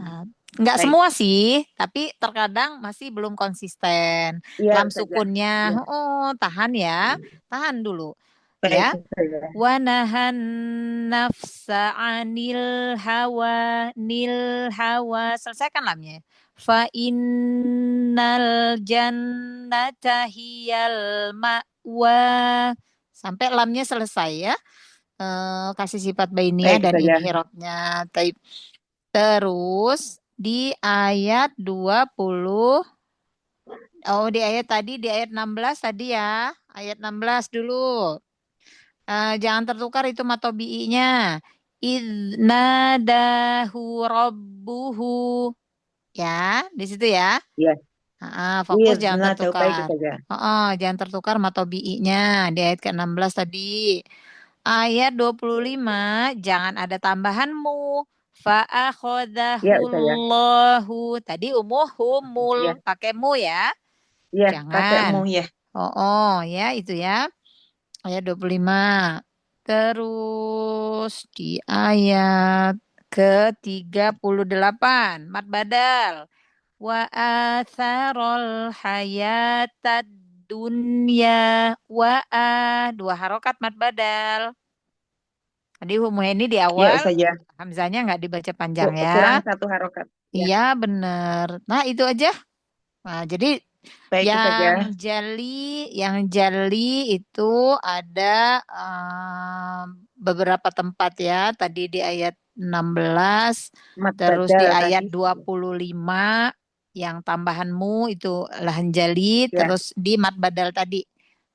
Enggak Baik. semua sih, tapi terkadang masih belum konsisten. Ya Lam Ustazah. sukunnya, Ya. tahan ya. Tahan dulu. Baik Ya. Ustazah. Wanahan nafsa anil hawa. Selesaikan lamnya. Fa innal jannata hiyal ma'wa. Sampai lamnya selesai ya. Kasih sifat bainiyah Baik dan Ustazah. inhirofnya. Terus di ayat 20. Oh, di ayat 16 tadi ya. Ayat 16 dulu. Jangan tertukar itu matobi'inya. Idnadahu rabbuhu. Ya, di situ ya. Ya. Fokus Iya, jangan tahu baik tertukar. Ustazah. Jangan tertukar matobi'inya di ayat ke-16 tadi. Ayat 25 jangan ada tambahan mu. Ya Ustazah. Fa'akhadahullahu. Tadi Ya. umuhumul pakai mu ya. Ya, pakai mu Jangan. ya. Ya itu ya. Ayat 25. Terus di ayat ke-38 mat badal. Wa atharul hayatad dunya dua harokat mat badal. Tadi ini di Ya awal Ustazah. hamzahnya nggak dibaca panjang Kurang ya. satu harokat. Ya. Iya bener. Nah itu aja. Nah, jadi Baik Ustazah. yang jali itu ada beberapa tempat ya. Tadi di ayat 16, Mat terus di badal ayat tadi. 25 yang tambahanmu itu lahan jali, Ya. terus di mat badal tadi.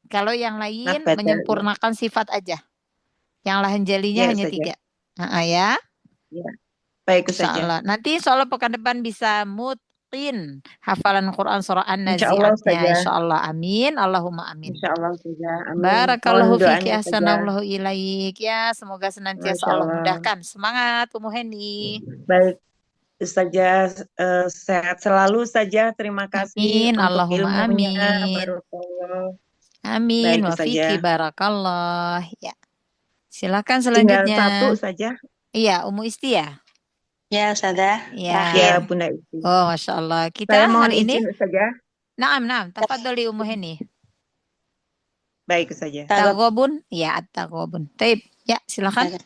Kalau yang Mat lain badal. Ya. menyempurnakan sifat aja. Yang lahan jalinya Ya hanya Ustazah. 3. Ya. Ya. Baik Insya Ustazah. Allah. Nanti insya Allah pekan depan bisa mutqin hafalan Quran surah Insya Allah An-Nazi'atnya. Ustazah. Insya Allah. Amin. Allahumma amin. Insya Allah Ustazah. Amin. Barakallahu Mohon fiki doanya Ustazah. ahsanallahu ilaik. Ya, semoga senantiasa Masya Allah Allah. mudahkan. Semangat Umu Heni. Baik Ustazah, sehat selalu Ustazah. Terima kasih Amin. untuk Allahumma ilmunya. amin. Barakallah. Amin. Baik Wa fiki Ustazah. barakallah. Ya. Silakan Tinggal selanjutnya. satu saja. Iya, Umu Isti ya? Ya, Ustazah. Ya. Ya, Bunda Isti. Oh, Masya Allah. Kita Saya mohon hari ini. izin Ustazah. Naam. Tafadholi Umu Heni. Baik Ustazah. Tagobun. Ya, at-tagobun. Taib. Ya, silakan.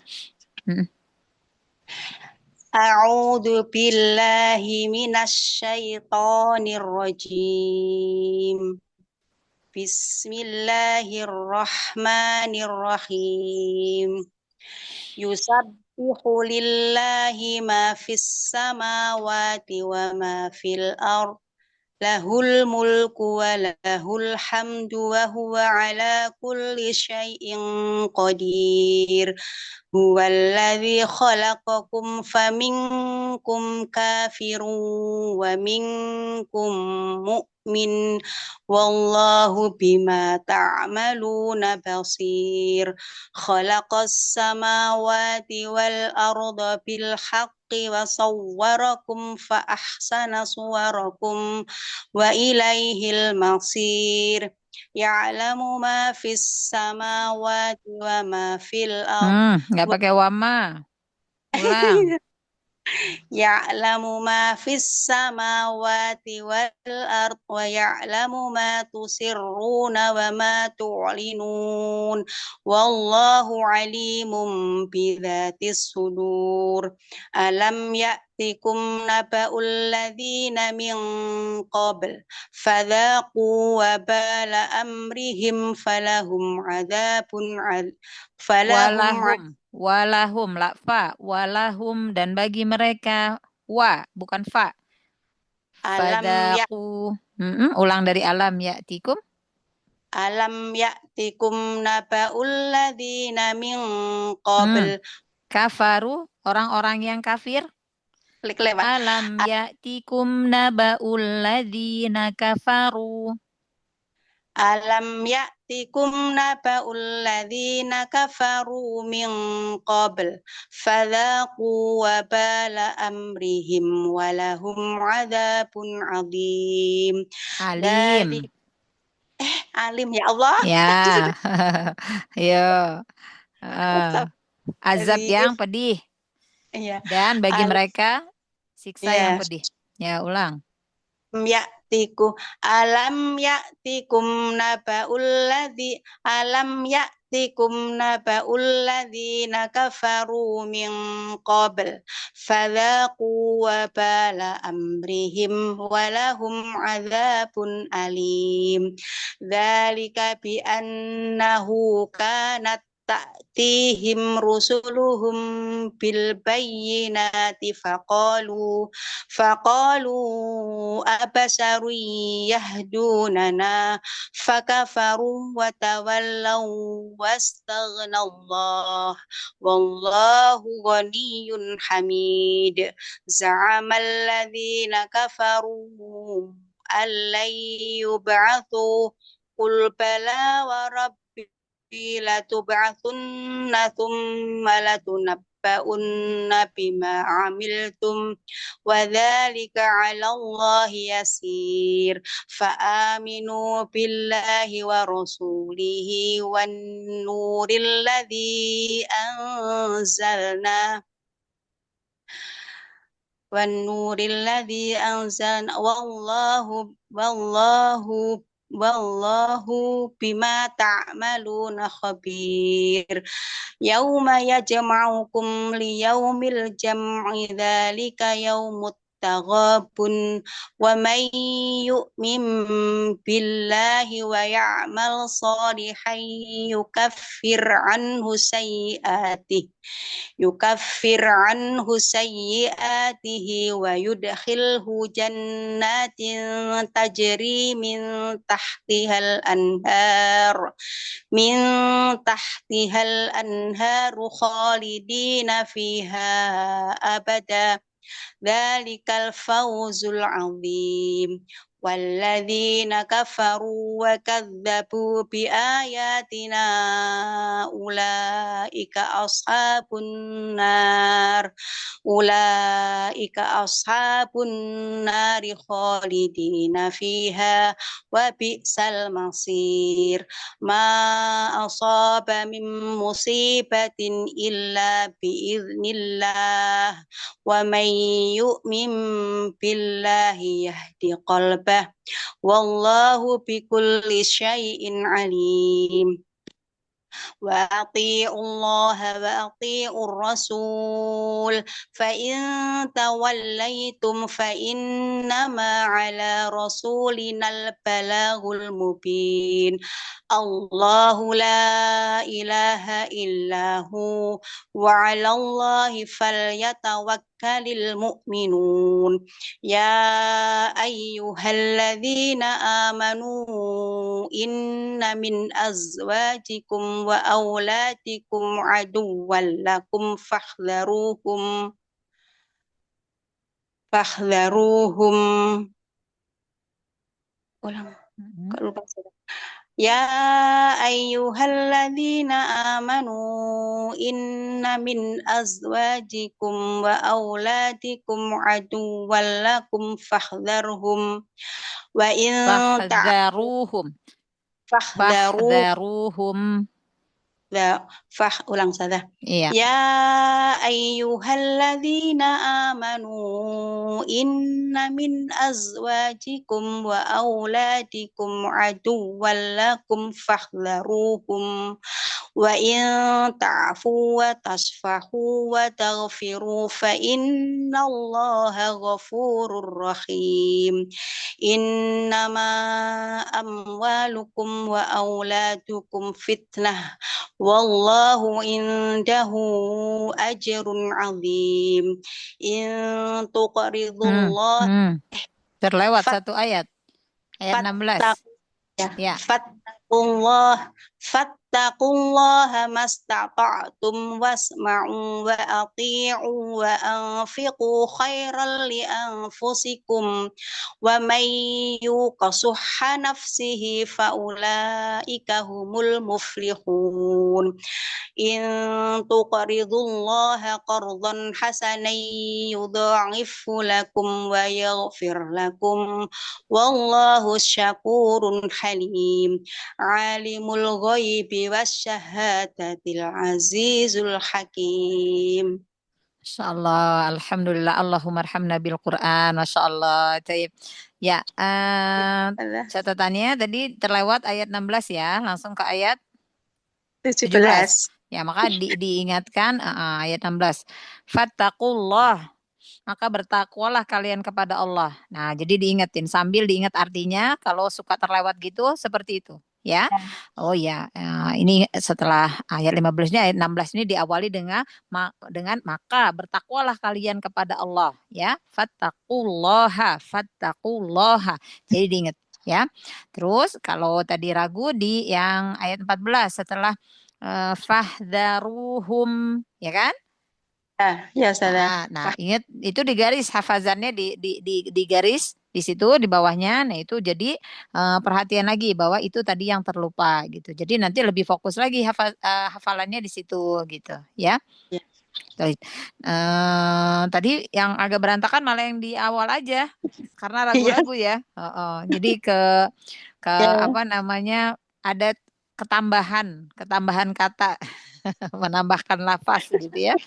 A'udzu billahi minasyaitonir rajim. Bismillahirrahmanirrahim. Yusabbihu lillahi ma fis samawati wa ma fil ardh. Lahul mulku wa lahul hamdu wa huwa ala kulli syai'in qadir. Huwallazi khalaqakum faminkum kafirun wa minkum mu'min wallahu bima ta'maluna basir. Khalaqas samawati wal arda bil haqqi wa sawwarakum fa ahsana suwarakum wa ilaihil masir. Ya'lamu ma fis samawati wa ma fil ardh. Nggak pakai wama. Ulang. Ya'lamu ma fis samawati wal ardh wa ya'lamu ma tusirruna wa ma tu'linun. Wallahu alimun bidzatis sudur. Alam يأتكم نبأ الذين من قبل فذاقوا وبال أمرهم فلهم عذاب walahum la fa, walahum dan bagi mereka bukan fa. alam Fadaku. Ulang dari alam ya'tikum. Alam ya'tikum naba'ul ladzina min qabl. Kafaru, orang-orang yang kafir. Klik lewat. Alam ya'tikum naba'ul ladzina kafaru. Alam ya'tikum naba'ul ladzina kafaru min qabl fadzaqu wabala amrihim walahum adzabun adzim. Alim. Alim ya Allah. Ya. Yo. Azab yang pedih. Iya. Dan bagi mereka siksa yang pedih. Ya, ulang. Alam ya'tikum naba'ul ladzina kafaru min qabl fadzaqu wabala amrihim walahum adzabun alim. Dzalika bi annahu kanat ta'tihim rusuluhum bil bayyinati faqalu abasarun yahdunana fakafaru wa tawallaw wastaghna wallahu ghaniyyun hamid. Za'amal ladzina kafaru allan yub'atsu qul bala wa rabbi latub'atsunna thumma latunabba'unna bima 'amiltum wa dzalika 'ala Allahi yasir. Fa'aminu billahi wa rasulihi wan nuril ladzi anzalna wallahu bima ta'maluna khabir. Yauma yajma'ukum liyaumil jam'i dzalika yaumut taghabun wa man yu'min billahi wa ya'mal salihan yukaffir anhu sayyi'atihi wa yudkhilhu jannatin tajri min tahtihal anharu khalidina fiha abada. Dzalikal fawzul 'adzim. Walladzina kafaru wa kadzdzabu bi ayatina ulaika ashabun nari khalidina fiha wa bi'sal masir. Ma asaba min musibatin illa bi'iznillah wa man yu'min billahi yahdi qalbah wallahu bikulli syai'in alim. Wa ati'ullaha wa ati'ur rasul fa in tawallaitum fa innama ala rasulinal balagul mubin. Allahu la ilaha illahu wa 'alallahi falyatawakkalul mu'minun. Ya ayyuhalladzina amanu inna min azwajikum wa auladikum aduwwan lakum fahdharuhum ulang. Lupa. Ya ayyuhalladzina amanu inna min azwajikum wa auladikum aduwwan lakum fahdharuhum wa in fahdharuhum. Ulang saja. Iya. Ya ayyuhalladzina amanu inna min azwajikum wa auladikum aduwwan lakum fahdharuhum وإن تعفوا وتصفحوا وتغفروا فإن الله غفور رحيم إنما أموالكم وأولادكم فتنة والله عنده أجر عظيم إن تقرضوا الله Terlewat satu ayat 16. Ya. Fattaqullaha mastata'tum wasma'u wa ati'u wa anfiqu khairan li anfusikum wa man yuqa suhha nafsihi fa ulaika humul muflihun in tuqridullaha qardan hasanan yudha'ifhu lakum wa yaghfir lakum wallahu syakurun halim alimul ghaibi wasyahadatil azizul hakim. Masya Allah, Alhamdulillah, Allahumma arhamna bil Quran, Masya Allah. Ya, catatannya tadi terlewat ayat 16 ya, langsung ke ayat 17. Ya, maka diingatkan ayat 16. Fattaqullah, maka bertakwalah kalian kepada Allah. Nah, jadi diingetin sambil diingat artinya kalau suka terlewat gitu seperti itu. Ya. Oh ya, ini setelah ayat 15-nya ayat 16 ini diawali dengan maka bertakwalah kalian kepada Allah, ya. Fattaqullaha. Jadi diingat, ya. Terus kalau tadi ragu di yang ayat 14 setelah fahdharuhum, ya kan? Ya, salah. Nah, ingat itu di garis hafazannya di garis di situ di bawahnya. Nah, itu jadi perhatian lagi bahwa itu tadi yang terlupa gitu. Jadi nanti lebih fokus lagi hafalannya di situ gitu, ya. Tadi yang agak berantakan malah yang di awal aja karena ragu-ragu ya. Jadi ke apa namanya ada ketambahan kata menambahkan lafaz gitu ya.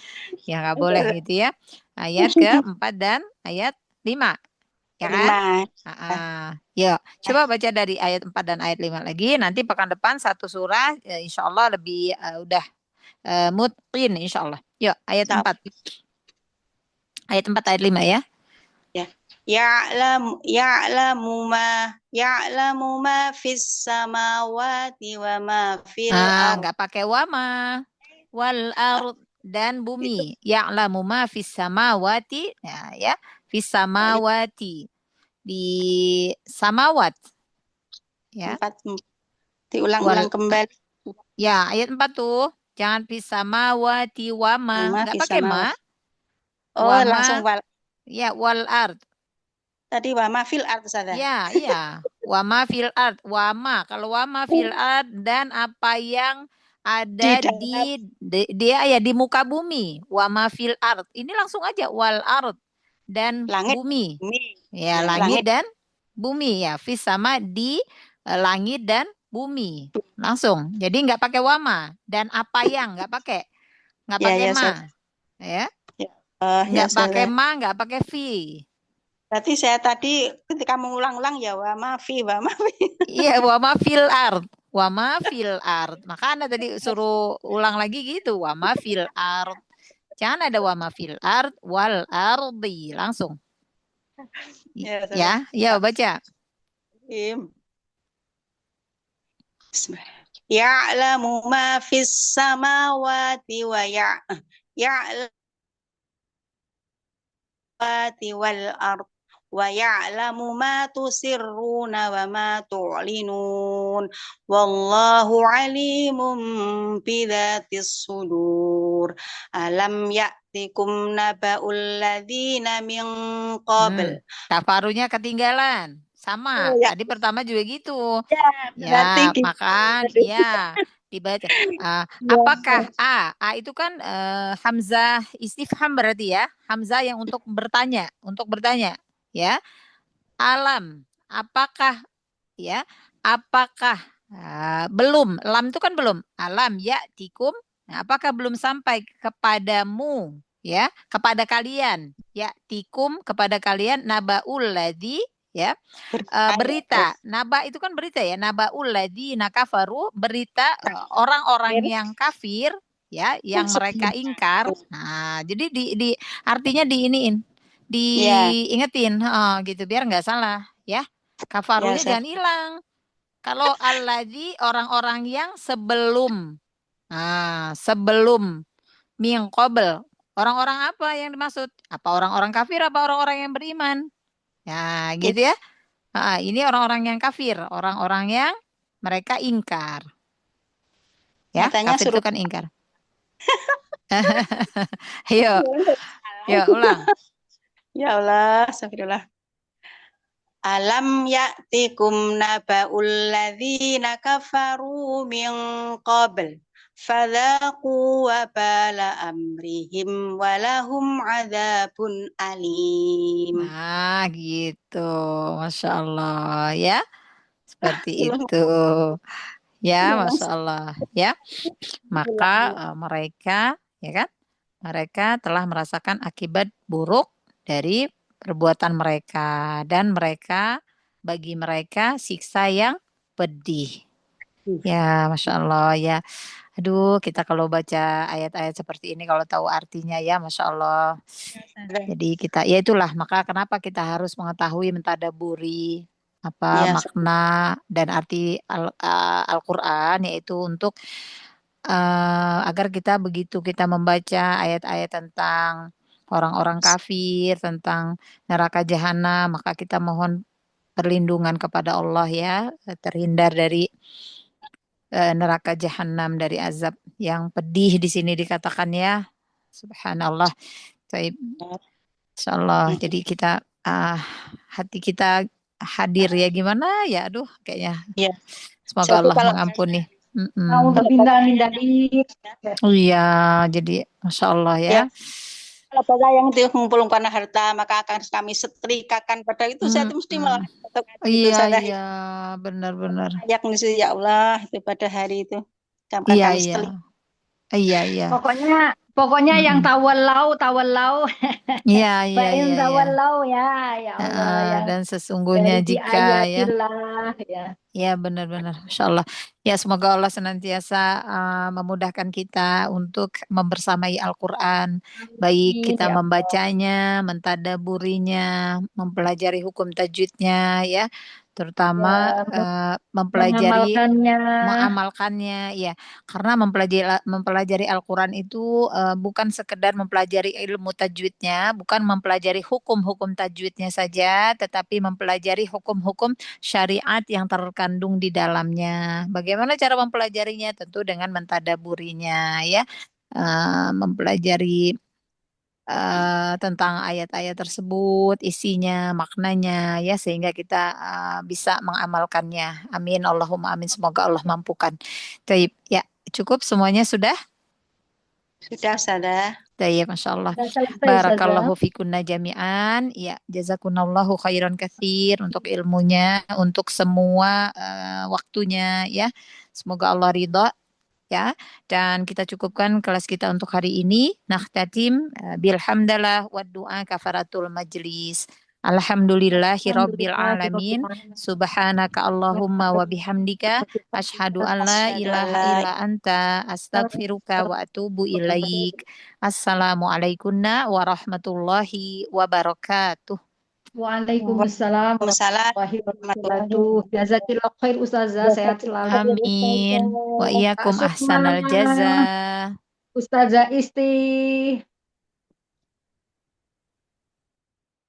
Ya nggak boleh gitu ya. Ayat ke-4 dan ayat 5. Ya kan? Ya, coba baca dari ayat 4 dan ayat 5 lagi. Nanti pekan depan satu surah insya Allah lebih udah mutqin insya Allah. Yuk, ayat 4. Ayat 4 ayat 5 ya. Ya'lamu ma fis samawati wa ma fil ardh. Enggak pakai wama. Wal ard dan bumi. Ya'lamu ma fis samawati, ya. Fis samawati. Di samawat. Ya. Diulang-ulang kembali. Ya, ayat 4 tuh. Jangan fis samawati wama. Enggak pakai ma. Oh, langsung wal. Ya, wal ard. Tadi wama fil ard saja. Ya, iya. Wama fil ard. Wama. Kalau wama fil ard dan apa yang ada di muka bumi. Wama fil ard. Ini langsung aja wal ard dan langit, bumi. Ya, langit dan bumi ya. Fis sama di langit dan bumi. Langsung. Jadi nggak pakai wama dan apa yang nggak pakai. Nggak pakai ma. Ya. Nggak pakai ma, nggak pakai fi. Berarti saya tadi ketika mengulang-ulang ya wama fi. Iya, wama fil ard. Wama fil ard. Maka Anda tadi suruh ulang lagi gitu. Wama fil ard. Jangan ada wama fil ard wal ardi. Langsung. Ya, baca. Ya'lamu ma fis samawati wa ya'lamu wal ard. Wa ya'lamu ma tusirruna wa ma tu'linun wallahu alimun bidzatis sudur alam ya'tikum naba'ul ladzina min qabl. Tafarunya ketinggalan sama tadi pertama juga gitu ya makan ya dibaca apakah a itu kan hamzah istifham berarti ya, hamzah yang untuk bertanya ya. Alam, apakah ya? Apakah belum? Lam itu kan belum. Alam ya tikum. Nah, apakah belum sampai kepadamu ya? Kepada kalian ya tikum kepada kalian nabaul ladzi ya. Berita, naba itu kan berita ya, nabaul ladzina kafaru, berita orang-orang yang kafir ya, yang mereka ingkar. Nah, jadi di artinya diiniin, diingetin, gitu biar nggak salah ya. Kafarunya jangan hilang. Kalau alladzi orang-orang yang sebelum, sebelum min qabl, orang-orang apa yang dimaksud? Apa orang-orang kafir? Apa orang-orang yang beriman? Ya, gitu ya. Ini orang-orang yang kafir, orang-orang yang mereka ingkar. Ya, Katanya kafir itu suruh kan ingkar. Yuk, ulang. Ya Allah, astagfirullah. Alam ya'tikum naba'ul ladzina kafaru min qabl fadzaqu wabala amrihim walahum adzabun alim. Nah, gitu. Masya Allah ya. Seperti itu. Ya, Masya Allah ya. Maka mereka, ya kan, mereka telah merasakan akibat buruk dari perbuatan mereka, dan bagi mereka siksa yang pedih. Ya, Masya Allah ya. Aduh, kita kalau baca ayat-ayat seperti ini, kalau tahu artinya ya, Masya Allah. Jadi kita, ya itulah, maka kenapa kita harus mengetahui, mentadaburi apa makna dan arti Al-Quran, yaitu untuk agar kita begitu kita membaca ayat-ayat tentang orang-orang kafir, tentang neraka jahanam, maka kita mohon perlindungan kepada Allah ya, terhindar dari neraka jahanam, dari azab yang pedih di sini dikatakan ya. Subhanallah. Baik. Insyaallah. Jadi kita hati kita hadir ya, gimana ya, aduh kayaknya. Semoga Allah mengampuni. Mau hindari. Iya, jadi Masya Allah ya. Apabila yang dikumpulkan harta, maka akan kami setrikakan pada itu. Saya mesti malah iya, benar-benar. Ya Allah, itu pada hari itu. Iya. Pokoknya yang tawallau. Iya. Tawallau ya Allah ya. Dan sesungguhnya jika ya. Ya, benar-benar. Masya Allah. Ya, semoga Allah senantiasa memudahkan kita untuk membersamai Al-Quran. Baik kita membacanya, mentadaburinya, mempelajari hukum tajwidnya ya. Terutama mempelajari, mengamalkannya ya. Karena mempelajari Al-Quran itu bukan sekedar mempelajari ilmu tajwidnya, bukan mempelajari hukum-hukum tajwidnya saja, tetapi mempelajari hukum-hukum syariat yang terkandung di dalamnya. Bagaimana cara mempelajarinya? Tentu dengan mentadaburinya ya. Mempelajari tentang ayat-ayat tersebut, isinya, maknanya ya, sehingga kita bisa mengamalkannya. Amin, Allahumma amin. Semoga Allah mampukan. Taib, ya, cukup semuanya sudah? Sudah. Taib, Masya Allah. Barakallahu fikunna jami'an. Ya, jazakunallahu khairan katsir untuk ilmunya, untuk semua waktunya ya. Semoga Allah ridha. Ya, dan kita cukupkan kelas kita untuk hari ini. Nakhtatim bilhamdalah wa du'a kafaratul majlis. Alhamdulillahi rabbil alamin. Subhanaka Allahumma wa bihamdika asyhadu an la ilaha illa anta astaghfiruka wa atubu ilaik. Assalamualaikum warahmatullahi wabarakatuh. Waalaikumsalam warahmatullahi wabarakatuh. Jazakillah khair Ustazah, sehat selalu. Amin. Wa iyyakum ahsanal jazaa. Ustazah Isti.